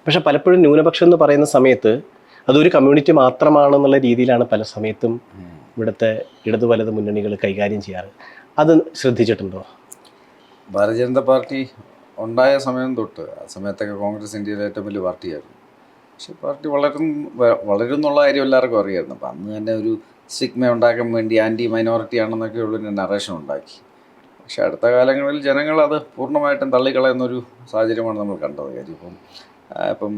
പക്ഷെ പലപ്പോഴും ന്യൂനപക്ഷം എന്ന് പറയുന്ന സമയത്ത് അതൊരു കമ്മ്യൂണിറ്റി മാത്രമാണെന്നുള്ള രീതിയിലാണ് പല സമയത്തും ഇവിടുത്തെ ഇടതു വലത് മുന്നണികൾ കൈകാര്യം ചെയ്യാറ്. അത് ശ്രദ്ധിച്ചിട്ടുണ്ടോ? ഭാരതീയ ജനതാ പാർട്ടി ഉണ്ടായ സമയം തൊട്ട്, ആ സമയത്തൊക്കെ കോൺഗ്രസ് ഇന്ത്യയിലെ ഏറ്റവും വലിയ പാർട്ടിയായിരുന്നു. പക്ഷെ പാർട്ടി വളരും എന്നുള്ള കാര്യം എല്ലാവർക്കും അറിയായിരുന്നു. അപ്പം അന്ന് തന്നെ ഒരു സിഗ്മ ഉണ്ടാക്കാൻ വേണ്ടി ആൻറ്റി മൈനോറിറ്റി ആണെന്നൊക്കെ ഉള്ളൊരു നറേഷൻ ഉണ്ടാക്കി. പക്ഷെ അടുത്ത കാലങ്ങളിൽ ജനങ്ങൾ അത് പൂർണ്ണമായിട്ടും തള്ളിക്കളയുന്നൊരു സാഹചര്യമാണ് നമ്മൾ കണ്ടത്. കാര്യം ഇപ്പം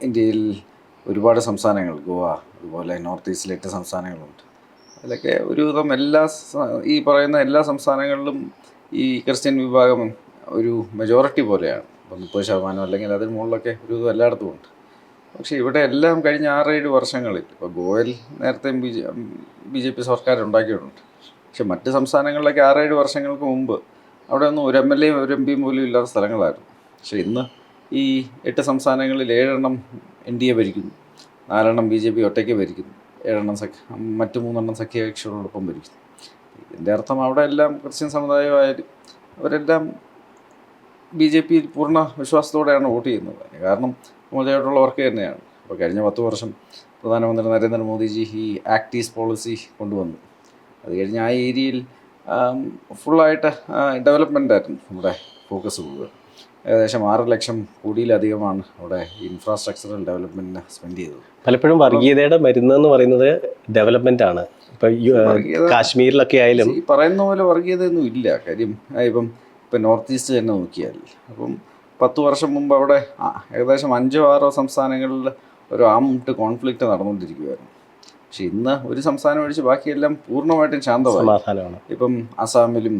ഇന്ത്യയിൽ ഒരുപാട് സംസ്ഥാനങ്ങൾ, ഗോവ, അതുപോലെ നോർത്ത് ഈസ്റ്റിലെ 8 സംസ്ഥാനങ്ങളുണ്ട്. അതിലൊക്കെ ഒരുവിധം ഈ പറയുന്ന എല്ലാ സംസ്ഥാനങ്ങളിലും ഈ ക്രിസ്ത്യൻ വിഭാഗം ഒരു മെജോറിറ്റി പോലെയാണ്. ഇപ്പം 30% അല്ലെങ്കിൽ അതിന് മുകളിലൊക്കെ ഒരുവിധം എല്ലായിടത്തും ഉണ്ട്. പക്ഷേ ഇവിടെ എല്ലാം കഴിഞ്ഞ 6-7 വർഷങ്ങളിൽ, ഇപ്പോൾ ഗോവയിൽ നേരത്തെ BJP സർക്കാർ ഉണ്ടാക്കിയിട്ടുണ്ട്. പക്ഷെ മറ്റ് സംസ്ഥാനങ്ങളിലൊക്കെ 6-7 വർഷങ്ങൾക്ക് മുമ്പ് അവിടെ ഒന്നും ഒരു MLA ഒരു MP പോലും ഇല്ലാത്ത സ്ഥലങ്ങളായിരുന്നു. പക്ഷേ ഇന്ന് ഈ 8 സംസ്ഥാനങ്ങളിൽ 7 NDA ഭരിക്കുന്നു, 4 BJP ഒറ്റയ്ക്ക് ഭരിക്കുന്നു, 7 മറ്റ് 3 സഖ്യകക്ഷികളോടൊപ്പം ഭരിക്കുന്നു. ഇതിൻ്റെ അർത്ഥം അവിടെ എല്ലാം ക്രിസ്ത്യൻ സമുദായമായാലും അവരെല്ലാം BJP പൂർണ്ണ വിശ്വാസത്തോടെയാണ് വോട്ട് ചെയ്യുന്നത്. കാരണം മോദിയായിട്ടുള്ള വർക്ക് തന്നെയാണ്. അപ്പോൾ കഴിഞ്ഞ 10 വർഷം പ്രധാനമന്ത്രി നരേന്ദ്രമോദിജി ഈ ആക്ട് ഈസ്റ്റ് പോളിസി കൊണ്ടുവന്നു. അത് കഴിഞ്ഞ് ആ ഏരിയയിൽ ഫുള്ളായിട്ട് ഡെവലപ്മെൻ്റ് ആയിരുന്നു നമ്മുടെ ഫോക്കസ് മുഴുവൻ. ഏകദേശം 6 ലക്ഷം കോടിയിലധികമാണ് അവിടെ ഇൻഫ്രാസ്ട്രക്ചറൽ ഡെവലപ്മെൻറ്റിന് സ്പെൻഡ് ചെയ്തത്. പലപ്പോഴും വർഗീയതയുടെ മരുന്നെന്ന് പറയുന്നത് ഡെവലപ്മെൻ്റ് ആണ്. ഇപ്പം കാശ്മീരിലൊക്കെ ആയാലും ഈ പറയുന്ന പോലെ വർഗീയതയൊന്നും ഇല്ല. കാര്യം ഇപ്പം നോർത്ത് ഈസ്റ്റ് തന്നെ നോക്കിയാൽ, അപ്പം 10 വർഷം മുമ്പ് അവിടെ ഏകദേശം 5-6 സംസ്ഥാനങ്ങളിൽ ഒരു ആംഡ് കോൺഫ്ലിക്റ്റ് നടന്നുകൊണ്ടിരിക്കുകയായിരുന്നു. പക്ഷെ ഇന്ന് ഒരു സംസ്ഥാനം ഒഴിച്ച് ബാക്കിയെല്ലാം പൂർണ്ണമായിട്ടും ശാന്തമാണ്. ഇപ്പം അസാമിലും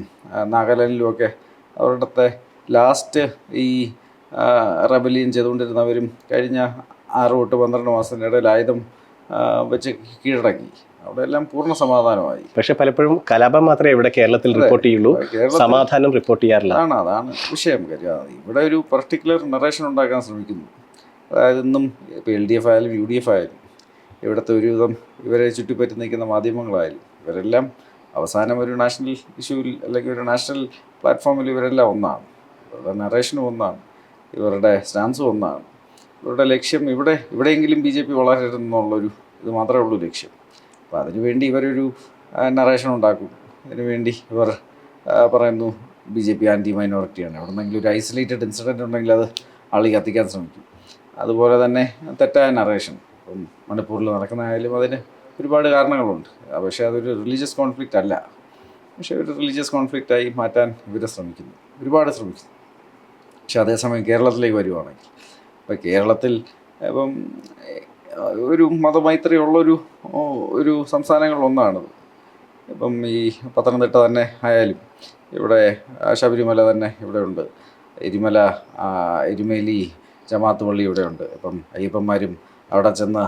നാഗാലാൻഡിലും ഒക്കെ അവരുടെ ലാസ്റ്റ് ഈ റെബലിയൻ ചെയ്തുകൊണ്ടിരുന്നവരും കഴിഞ്ഞ 6-12 മാസത്തിനിടയിൽ ആയുധം വെച്ച് കീഴടക്കി. അവിടെ എല്ലാം പൂർണ്ണ സമാധാനമായി. പക്ഷെ പലപ്പോഴും കലാപം മാത്രമേ ഇവിടെ കേരളത്തിൽ റിപ്പോർട്ട് ചെയ്യുള്ളൂ, സമാധാനം റിപ്പോർട്ട് ചെയ്യാറില്ല. അതാണ് വിഷയം. ഇവിടെ ഒരു പർട്ടിക്കുലർ നറേഷൻ ഉണ്ടാക്കാൻ ശ്രമിക്കുന്നു. അതായത് ഇന്നും ഇപ്പോൾ LDF ആയാലും UDF ആയാലും ഇവിടുത്തെ ഒരുവിധം ഇവരെ ചുറ്റിപ്പറ്റി നിൽക്കുന്ന മാധ്യമങ്ങളായാലും ഇവരെല്ലാം അവസാനം ഒരു നാഷണൽ ഇഷ്യൂവിൽ അല്ലെങ്കിൽ ഒരു നാഷണൽ പ്ലാറ്റ്ഫോമിൽ ഇവരെല്ലാം ഒന്നാണ്. ഇവരുടെ നറേഷനും ഒന്നാണ്, ഇവരുടെ സ്റ്റാൻസും ഒന്നാണ്. ഇവരുടെ ലക്ഷ്യം എവിടെയെങ്കിലും BJP വളരരുതെന്നുള്ളൊരു ഇത് മാത്രമേ ഉള്ളൂ ലക്ഷ്യം. അപ്പോൾ അതിനുവേണ്ടി ഇവരൊരു നറേഷൻ ഉണ്ടാക്കും. അതിനുവേണ്ടി ഇവർ പറയുന്നു BJP ആൻറ്റി മൈനോറിറ്റിയാണ്. എവിടെന്നെങ്കിലും ഒരു ഐസൊലേറ്റഡ് ഇൻസിഡൻറ്റ് ഉണ്ടെങ്കിൽ അത് ആളി കത്തിക്കാൻ ശ്രമിക്കും. അതുപോലെ തന്നെ തെറ്റായ നറേഷൻ, ഇപ്പം മണിപ്പൂരിൽ നടക്കുന്നതായാലും അതിന് ഒരുപാട് കാരണങ്ങളുണ്ട്. പക്ഷേ അതൊരു റിലീജിയസ് കോൺഫ്ലിക്റ്റ് അല്ല. പക്ഷേ ഒരു റിലീജിയസ് കോൺഫ്ലിക്റ്റായി മാറ്റാൻ ഇവർ ശ്രമിക്കുന്നു, ഒരുപാട് ശ്രമിക്കുന്നു. പക്ഷെ അതേസമയം കേരളത്തിലേക്ക് വരുവാണെങ്കിൽ, ഇപ്പോൾ കേരളത്തിൽ ഇപ്പം ഒരു മതമൈത്രിയുള്ളൊരു സംസ്ഥാനങ്ങളിലൊന്നാണത്. ഇപ്പം ഈ പത്തനംതിട്ട തന്നെ ആയാലും ഇവിടെ ശബരിമല തന്നെ ഇവിടെ ഉണ്ട്, എരുമേലി ജമാഅത്ത് പള്ളി ഇവിടെ ഉണ്ട്. ഇപ്പം അയ്യപ്പന്മാരും അവിടെ ചെന്ന്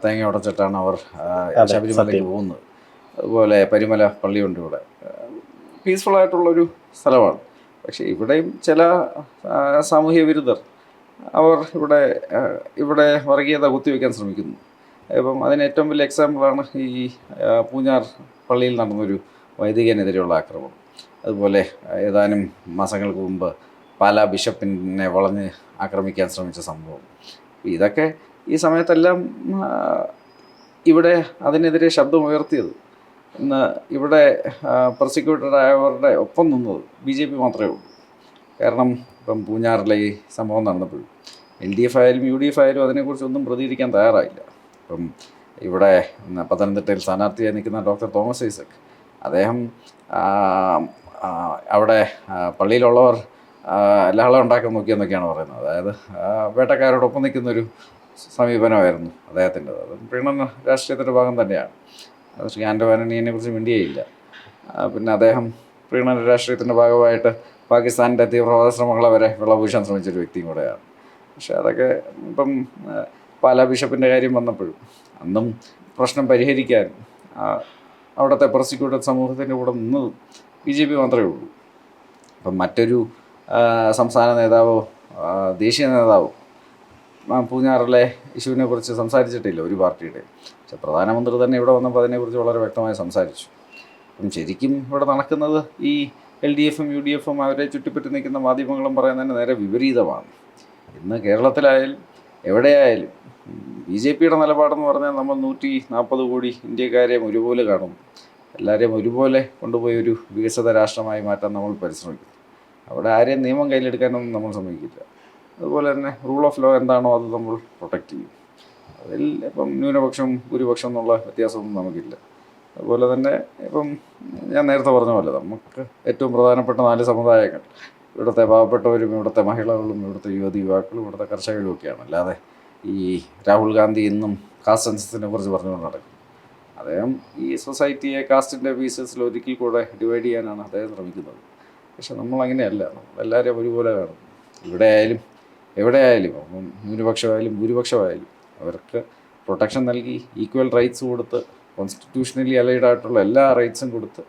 തേങ്ങ ഉടച്ചിട്ടാണ് അവർ ശബരിമലയ്ക്ക് പോകുന്നത്. അതുപോലെ പരിമല പള്ളിയുണ്ട് ഇവിടെ. പീസ്ഫുള്ളായിട്ടുള്ളൊരു സ്ഥലമാണ്. പക്ഷേ ഇവിടെയും ചില സാമൂഹ്യ വിരുദ്ധർ അവർ ഇവിടെ വർഗീയത കുത്തിവെക്കാൻ ശ്രമിക്കുന്നു. ഇപ്പം അതിന് ഏറ്റവും വലിയ എക്സാമ്പിളാണ് ഈ പൂഞ്ഞാർ പള്ളിയിൽ നടന്നൊരു വൈദികനെതിരെയുള്ള ആക്രമണം. അതുപോലെ ഏതാനും മാസങ്ങൾക്ക് മുമ്പ് പാലാ ബിഷപ്പിനെ വളഞ്ഞ് ആക്രമിക്കാൻ ശ്രമിച്ച സംഭവം. ഇതൊക്കെ ഈ സമയത്തെല്ലാം ഇവിടെ അതിനെതിരെ ശബ്ദമുയർത്തിയത്, ഇന്ന് ഇവിടെ പ്രോസിക്യൂട്ടഡ് ആയവരുടെ ഒപ്പം നിന്നത് BJP മാത്രമേ ഉള്ളൂ. കാരണം ഇപ്പം പൂഞ്ഞാറിലെ ഈ സംഭവം നടന്നപ്പോഴും LDF ആയാലും UDF ആയാലും അതിനെക്കുറിച്ചൊന്നും പ്രതികരിക്കാൻ തയ്യാറായില്ല. ഇപ്പം ഇവിടെ പത്തനംതിട്ടയിൽ സ്ഥാനാർത്ഥിയായി നിൽക്കുന്ന ഡോക്ടർ തോമസ് ഐസക്, അദ്ദേഹം അവിടെ പള്ളിയിലുള്ളവർ ലഹളം ഉണ്ടാക്കാൻ നോക്കിയെന്നൊക്കെയാണ് പറയുന്നത്. അതായത് വേട്ടക്കാരോടൊപ്പം നിൽക്കുന്നൊരു സമീപനമായിരുന്നു അദ്ദേഹത്തിൻ്റെത്. അത് പ്രീണന രാഷ്ട്രീയത്തിൻ്റെ ഭാഗം തന്നെയാണ്. ശ്രീ ആൻ്റോ ആൻ്റണിയെ കുറിച്ച് മിണ്ടിയേയില്ല. പിന്നെ അദ്ദേഹം പ്രീണന രാഷ്ട്രീയത്തിൻ്റെ ഭാഗമായിട്ട് പാകിസ്ഥാനിൻ്റെ തീവ്രവാദ ശ്രമങ്ങളെ വരെ വിളവൂശാൻ ശ്രമിച്ചൊരു വ്യക്തിയും കൂടെയാണ്. പക്ഷേ അതൊക്കെ ഇപ്പം പാലാ ബിഷപ്പിൻ്റെ കാര്യം വന്നപ്പോഴും അന്നും പ്രശ്നം പരിഹരിക്കാൻ അവിടുത്തെ പ്രോസിക്യൂട്ടഡ് സമൂഹത്തിൻ്റെ കൂടെ നിന്നതും BJP മാത്രമേ ഉള്ളൂ. അപ്പം മറ്റൊരു സംസ്ഥാന നേതാവോ ദേശീയ നേതാവോ പൂഞ്ഞാറിലെ ഇഷ്യൂവിനെ കുറിച്ച് സംസാരിച്ചിട്ടില്ല ഒരു പാർട്ടിയുടെ. പക്ഷെ പ്രധാനമന്ത്രി തന്നെ ഇവിടെ വന്നപ്പോൾ അതിനെക്കുറിച്ച് വളരെ വ്യക്തമായി സംസാരിച്ചു. അപ്പം ശരിക്കും ഇവിടെ നടക്കുന്നത് ഈ LDFും UDFും അവരെ ചുറ്റിപ്പറ്റി നിൽക്കുന്ന മാധ്യമങ്ങളും പറയുന്നതിന് നേരെ വിപരീതമാണ്. ഇന്ന് കേരളത്തിലായാലും എവിടെയായാലും BJPയുടെ നിലപാടെന്ന് പറഞ്ഞാൽ നമ്മൾ 140 കോടി ഇന്ത്യക്കാരെയും ഒരുപോലെ കാണുന്നു. എല്ലാവരെയും ഒരുപോലെ കൊണ്ടുപോയി ഒരു വികസിത രാഷ്ട്രമായി മാറ്റാൻ നമ്മൾ പരിശ്രമിക്കും. അവിടെ ആരെയും നിയമം കയ്യിലെടുക്കാനൊന്നും നമ്മൾ സമ്മതിക്കില്ല. അതുപോലെ തന്നെ റൂൾ ഓഫ് ലോ എന്താണോ അത് നമ്മൾ പ്രൊട്ടക്റ്റ് ചെയ്യും. അതിൽ ഇപ്പം ന്യൂനപക്ഷം ഭൂരിപക്ഷം എന്നുള്ള വ്യത്യാസമൊന്നും നമുക്കില്ല. അതുപോലെ തന്നെ ഇപ്പം ഞാൻ നേരത്തെ പറഞ്ഞ പോലെ നമുക്ക് ഏറ്റവും പ്രധാനപ്പെട്ട 4 സമുദായങ്ങൾ ഇവിടുത്തെ പാവപ്പെട്ടവരും ഇവിടുത്തെ മഹിളകളും ഇവിടുത്തെ യുവാക്കളും ഇവിടുത്തെ കർഷകരും ഒക്കെയാണ്. അല്ലാതെ ഈ രാഹുൽ ഗാന്ധി ഇന്നും കാസ്റ്റ് സെൻസസിനെ കുറിച്ച് പറഞ്ഞുകൊണ്ട് നടക്കും. അദ്ദേഹം ഈ സൊസൈറ്റിയെ കാസ്റ്റിൻ്റെ പീസസിൽ ഒരിക്കൽ കൂടെ ഡിവൈഡ് ചെയ്യാനാണ് അദ്ദേഹം ശ്രമിക്കുന്നത്. പക്ഷെ നമ്മളങ്ങനെയല്ല. നമ്മളെല്ലാവരെയും ഒരുപോലെ കാണും. ഇവിടെ ആയാലും എവിടെ ആയാലും, അപ്പം ന്യൂനപക്ഷമായാലും ഭൂരിപക്ഷമായാലും അവർക്ക് പ്രൊട്ടക്ഷൻ നൽകി ഈക്വൽ റൈറ്റ്സ് കൊടുത്ത് കോൺസ്റ്റിറ്റ്യൂഷണലി അലൈഡ് ആയിട്ടുള്ള എല്ലാ റൈറ്റ്സും കൊടുത്ത്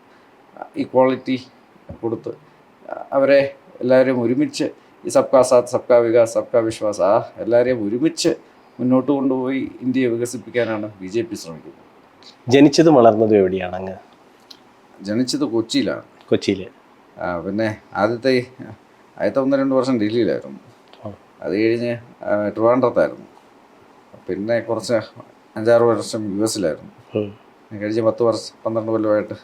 ഈക്വാളിറ്റി കൊടുത്ത് അവരെ എല്ലാവരെയും ഒരുമിച്ച് ഈ സബ്കാ സാത്ത് സബ്കാ വികാസ് സബ്കാ വിശ്വാസ് എല്ലാവരെയും ഒരുമിച്ച് മുന്നോട്ട് കൊണ്ടുപോയി ഇന്ത്യയെ വികസിപ്പിക്കാനാണ് BJP ശ്രമിക്കുന്നത്. ജനിച്ചതും വളർന്നതും എവിടെയാണ് അങ്ങ്? ജനിച്ചത് കൊച്ചിയിലാണ്. കൊച്ചിയിൽ. പിന്നെ ആദ്യത്തെ 1-2 വർഷം ഡൽഹിയിലായിരുന്നു. അത് കഴിഞ്ഞ് ട്രിവാൻഡ്രത്തായിരുന്നു. പിന്നെ കുറച്ച് 5-6 വർഷം US-ലായിരുന്നു. കഴിഞ്ഞ് 12 കൊല്ലമായിട്ട്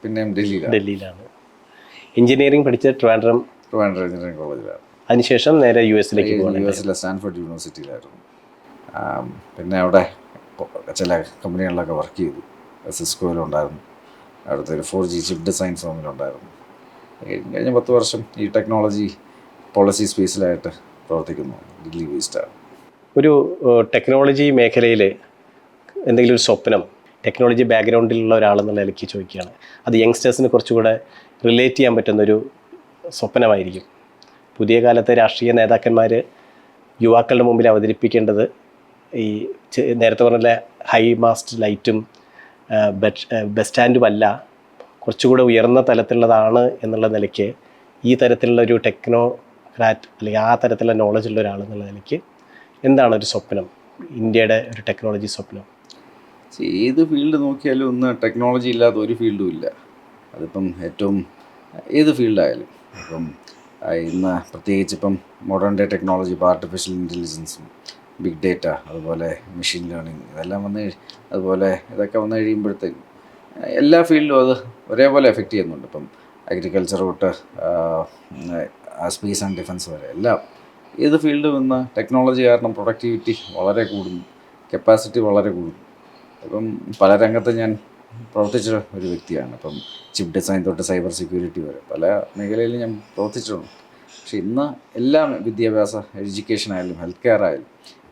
പിന്നെയും ഡൽഹിയിലാണ്. എഞ്ചിനീയറിംഗ് പഠിച്ചത് ട്രിവാൻഡ്രം എഞ്ചിനീയറിംഗ് കോളേജിലാണ്. അതിനുശേഷം നേരെ US-ലേക്ക് പോകണം. US-ലെ സ്റ്റാൻഫോർഡ് യൂണിവേഴ്സിറ്റിയിലായിരുന്നു. പിന്നെ അവിടെ ചില കമ്പനികളിലൊക്കെ വർക്ക് ചെയ്തു. സിസ്കോയിലുണ്ടായിരുന്നു. അവിടുത്തെ ഒരു 4G ചിപ്പ് ഡിസൈൻ ഫേമിലുണ്ടായിരുന്നു. കഴിഞ്ഞ 10 വർഷം ഈ ടെക്നോളജി പോളിസി സ്പേസിലായിട്ട് പ്രവർത്തിക്കുന്നു. ഡൽഹി ബേസ്ഡാണ്. ഒരു ടെക്നോളജി മേഖലയിൽ എന്തെങ്കിലും ഒരു സ്വപ്നം ടെക്നോളജി ബാക്ക്ഗ്രൗണ്ടിലുള്ള ഒരാളെന്നുള്ള നിലയ്ക്ക് ചോദിക്കുകയാണ്. അത് യങ്സ്റ്റേഴ്സിന് കുറച്ചുകൂടെ റിലേറ്റ് ചെയ്യാൻ പറ്റുന്നൊരു സ്വപ്നമായിരിക്കും. പുതിയ കാലത്തെ രാഷ്ട്രീയ നേതാക്കന്മാർ യുവാക്കളുടെ മുമ്പിൽ അവതരിപ്പിക്കേണ്ടത് ഈ നേരത്തെ പറഞ്ഞ ഹൈ മാസ്റ്റ് ലൈറ്റും ബസ് സ്റ്റാൻഡുമല്ല, കുറച്ചുകൂടെ ഉയർന്ന തലത്തിലുള്ളതാണ് എന്നുള്ള നിലയ്ക്ക് ഈ തരത്തിലുള്ള ഒരു ടെക്നോക്രാറ്റ് അല്ലെങ്കിൽ ആ തരത്തിലുള്ള നോളജുള്ള ഒരാളെന്നുള്ള നിലയ്ക്ക് എന്താണ് ഒരു സ്വപ്നം, ഇന്ത്യയുടെ ഒരു ടെക്നോളജി സ്വപ്നം? ഏത് ഫീൽഡ് നോക്കിയാലും ഇന്ന് ടെക്നോളജി ഇല്ലാത്ത ഒരു ഫീൽഡും ഇല്ല. അതിപ്പം ഏറ്റവും ഏത് ഫീൽഡായാലും ഇപ്പം ഇന്ന് പ്രത്യേകിച്ച് ഇപ്പം മോഡേൺ ഡേ ടെക്നോളജി, ഇപ്പോൾ ആർട്ടിഫിഷ്യൽ ഇൻ്റലിജൻസും ബിഗ് ഡേറ്റ, അതുപോലെ മെഷീൻ ലേണിംഗ്, ഇതെല്ലാം അതുപോലെ ഇതൊക്കെ വന്നു കഴിയുമ്പോഴത്തേക്കും എല്ലാ ഫീൽഡിലും അത് ഒരേപോലെ എഫക്റ്റ് ചെയ്യുന്നുണ്ട്. ഇപ്പം അഗ്രികൾച്ചർ തൊട്ട് സ്പേസ് ആൻഡ് ഡിഫൻസ് വരെ എല്ലാം ഏത് ഫീൽഡും ഇന്ന് ടെക്നോളജി കാരണം പ്രൊഡക്ടിവിറ്റി വളരെ കൂടുന്നു, കപ്പാസിറ്റി വളരെ കൂടുന്നു. ഇപ്പം പല രംഗത്ത് ഞാൻ പ്രവർത്തിച്ച ഒരു വ്യക്തിയാണ്. ഇപ്പം ചിപ്പ് ഡിസൈൻ തൊട്ട് സൈബർ സെക്യൂരിറ്റി വരെ പല മേഖലയിൽ ഞാൻ പ്രവർത്തിച്ചിട്ടുണ്ട്. പക്ഷെ ഇന്ന് എല്ലാം വിദ്യാഭ്യാസ, എഡ്യൂക്കേഷൻ ആയാലും ഹെൽത്ത് കെയർ ആയാലും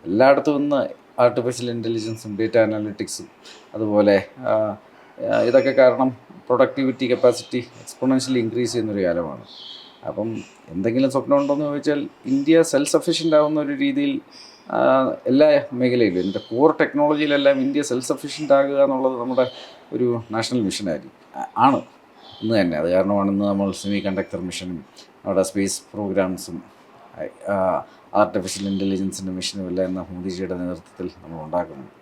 എല്ലായിടത്തും ഇന്ന് ആർട്ടിഫിഷ്യൽ ഇൻ്റലിജൻസും ഡേറ്റ അനാലിറ്റിക്സും അതുപോലെ ഇതൊക്കെ കാരണം പ്രൊഡക്ടിവിറ്റി, കപ്പാസിറ്റി എക്സ്പോണൻഷ്യലി ഇൻക്രീസ് ചെയ്യുന്നൊരു കാലമാണ്. അപ്പം എന്തെങ്കിലും സ്വപ്നം ഉണ്ടോയെന്ന് ചോദിച്ചാൽ ഇന്ത്യ സെൽഫ് സഫിഷ്യൻ്റ് ആവുന്ന ഒരു രീതിയിൽ എല്ലാ മേഖലയിലും എൻ്റെ കോർ ടെക്നോളജിയിലെല്ലാം ഇന്ത്യ സെൽഫ് സഫിഷ്യൻ്റ് ആകുക എന്നുള്ളത് നമ്മുടെ ഒരു നാഷണൽ മിഷനായിരിക്കും ആണ് ഇന്ന് തന്നെ. അത് കാരണമാണ് ഇന്ന് നമ്മൾ സെമി കണ്ടക്ടർ മിഷനും നമ്മുടെ സ്പേസ് പ്രോഗ്രാംസും ആർട്ടിഫിഷ്യൽ ഇൻ്റലിജൻസിൻ്റെ മിഷനും എല്ലാം ഇന്ന് മോദിജിയുടെ നേതൃത്വത്തിൽ നമ്മൾ ഉണ്ടാക്കുന്നത്.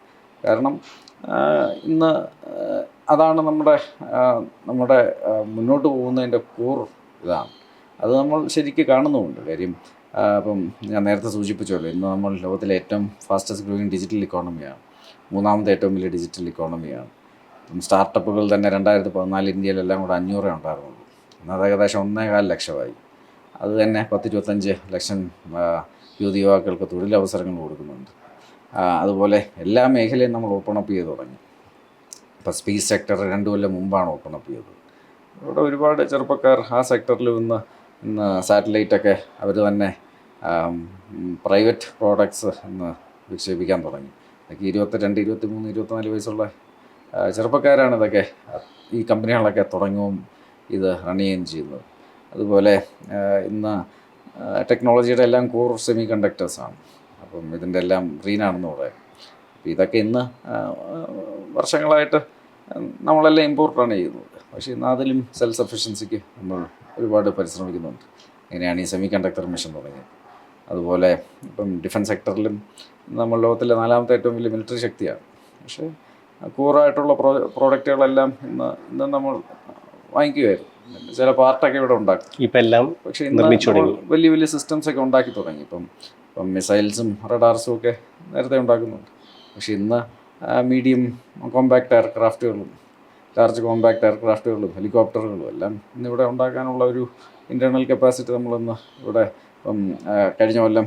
കാരണം ഇന്ന് അതാണ് നമ്മുടെ മുന്നോട്ട് പോകുന്നതിൻ്റെ കോർ ഇതാണ്. അത് നമ്മൾ ശരിക്കും കാണുന്നുമുണ്ട്. കാര്യം ഇപ്പം ഞാൻ നേരത്തെ സൂചിപ്പിച്ചല്ലോ, ഇന്ന് നമ്മൾ ലോകത്തിലെ ഏറ്റവും ഫാസ്റ്റസ്റ്റ് ഗ്രോയിങ് ഡിജിറ്റൽ ഇക്കോണമിയാണ്, 3ാമത്തെ ഏറ്റവും വലിയ ഡിജിറ്റൽ ഇക്കോണമിയാണ്. സ്റ്റാർട്ടപ്പുകൾ തന്നെ 2014 ഇന്ത്യയിലെല്ലാം കൂടെ 500 ഉണ്ടായിരുന്നുള്ളൂ. എന്നാൽ ഏകദേശം 1.25 ലക്ഷമായി. അത് തന്നെ 10-25 ലക്ഷം യുവാക്കൾക്ക് തൊഴിലവസരങ്ങൾ കൊടുക്കുന്നുണ്ട്. അതുപോലെ എല്ലാ മേഖലയും നമ്മൾ ഓപ്പൺ അപ്പ് ചെയ്ത് തുടങ്ങി. ഇപ്പോൾ സ്പേസ് സെക്ടർ 2 കൊല്ലം മുമ്പാണ് ഓപ്പൺ അപ്പ് ചെയ്തത്. ഇവിടെ ഒരുപാട് ചെറുപ്പക്കാർ ആ സെക്ടറിൽ ഇന്ന് സാറ്റലൈറ്റൊക്കെ അവർ തന്നെ പ്രൈവറ്റ് പ്രോഡക്ട്സ് ഇന്ന് വിക്ഷേപിക്കാൻ തുടങ്ങി. ഇതൊക്കെ 22, 23, 24 വയസ്സുള്ള ചെറുപ്പക്കാരാണ് ഇതൊക്കെ ഈ കമ്പനികളൊക്കെ തുടങ്ങുകയും ഇത് റൺ ചെയ്യുകയും ചെയ്യുന്നത്. അതുപോലെ ഇന്ന് ടെക്നോളജിയുടെ എല്ലാം കോർ സെമി കണ്ടക്ടേഴ്സാണ്. അപ്പം ഇതിൻ്റെ എല്ലാം ഗ്രീനാണെന്ന് പറയാം. അപ്പം ഇതൊക്കെ ഇന്ന് വർഷങ്ങളായിട്ട് നമ്മളെല്ലാം ഇമ്പോർട്ടാണ് ചെയ്യുന്നത്. പക്ഷേ ഇന്ന് അതിലും സെൽഫ് സഫിഷ്യൻസിക്ക് നമ്മൾ ഒരുപാട് പരിശ്രമിക്കുന്നുണ്ട്. ഇങ്ങനെയാണ് ഈ സെമി കണ്ടക്ടർ മിഷൻ തുടങ്ങിയത്. അതുപോലെ ഇപ്പം ഡിഫൻസ് സെക്ടറിലും നമ്മൾ ലോകത്തിലെ 4ാമത്തെ ഏറ്റവും വലിയ മിലിറ്ററി ശക്തിയാണ്. പക്ഷേ കൂറായിട്ടുള്ള പ്രോഡക്റ്റുകളെല്ലാം ഇന്ന് നമ്മൾ വാങ്ങിക്കുമായിരുന്നു. ചില പാർട്ടൊക്കെ ഇവിടെ ഉണ്ടാക്കും. ഇപ്പം എല്ലാം പക്ഷേ ഇന്ന് വലിയ വലിയ സിസ്റ്റംസ് ഒക്കെ ഉണ്ടാക്കി തുടങ്ങി. ഇപ്പം മിസൈൽസും റഡാർസും ഒക്കെ നേരത്തെ ഉണ്ടാക്കുന്നുണ്ട്. പക്ഷേ ഇന്ന് മീഡിയം കോമ്പാക്റ്റ് എയർക്രാഫ്റ്റുകളും ലാർജ് കോമ്പാക്റ്റ് എയർക്രാഫ്റ്റുകളും ഹെലികോപ്റ്ററുകളും എല്ലാം ഇന്നിവിടെ ഉണ്ടാക്കാനുള്ള ഒരു ഇൻറ്റേർണൽ കപ്പാസിറ്റി നമ്മളിന്ന് ഇവിടെ ഇപ്പം കഴിഞ്ഞ കൊല്ലം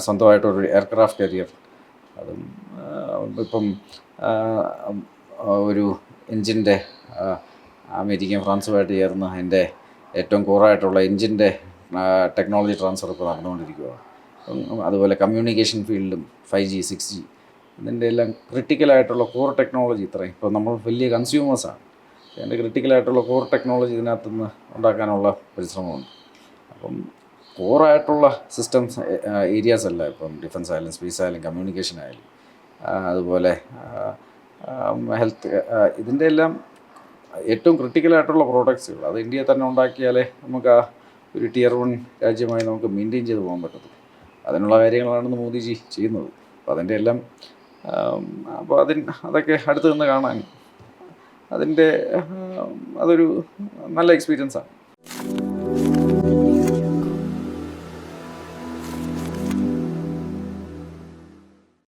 സ്വന്തമായിട്ടൊരു എയർക്രാഫ്റ്റ് കരിയർ അതും ഇപ്പം ഒരു എൻജിൻ്റെ അമേരിക്കയും ഫ്രാൻസുമായിട്ട് ചേർന്ന് അതിൻ്റെ ഏറ്റവും കോറായിട്ടുള്ള എൻജിൻ്റെ ടെക്നോളജി ട്രാൻസ്ഫർ ഇപ്പോൾ നടന്നുകൊണ്ടിരിക്കുകയാണ്. അതുപോലെ കമ്മ്യൂണിക്കേഷൻ ഫീൽഡിലും 5G 6G ഇതിൻ്റെ എല്ലാം ക്രിട്ടിക്കലായിട്ടുള്ള കോർ ടെക്നോളജി ഇത്രയും ഇപ്പോൾ നമ്മൾ വലിയ കൺസ്യൂമേഴ്സാണ്. അതിൻ്റെ ക്രിട്ടിക്കലായിട്ടുള്ള കോർ ടെക്നോളജി ഇതിനകത്തുനിന്ന് ഉണ്ടാക്കാനുള്ള പരിശ്രമമുണ്ട്. അപ്പം കോറായിട്ടുള്ള സിസ്റ്റംസ് ഏരിയാസ് അല്ല ഇപ്പം ഡിഫൻസ് ആയാലും സ്പേസ് ആയാലും കമ്മ്യൂണിക്കേഷൻ ആയാലും അതുപോലെ ഹെൽത്ത് ഇതിൻ്റെ എല്ലാം ഏറ്റവും ക്രിട്ടിക്കലായിട്ടുള്ള പ്രോഡക്ട്സുകൾ അത് ഇന്ത്യയിൽ തന്നെ ഉണ്ടാക്കിയാലേ നമുക്ക് ആ ഒരു Tier 1 രാജ്യമായി നമുക്ക് മെയിൻറ്റെയിൻ ചെയ്ത് പോകാൻ പറ്റത്തുള്ളൂ. അതിനുള്ള കാര്യങ്ങളാണെന്ന് മോദിജി ചെയ്യുന്നത്. അപ്പോൾ അതിൻ്റെ എല്ലാം അപ്പോൾ അതൊക്കെ അടുത്ത് നിന്ന് കാണാൻ അതൊരു നല്ല എക്സ്പീരിയൻസാണ്.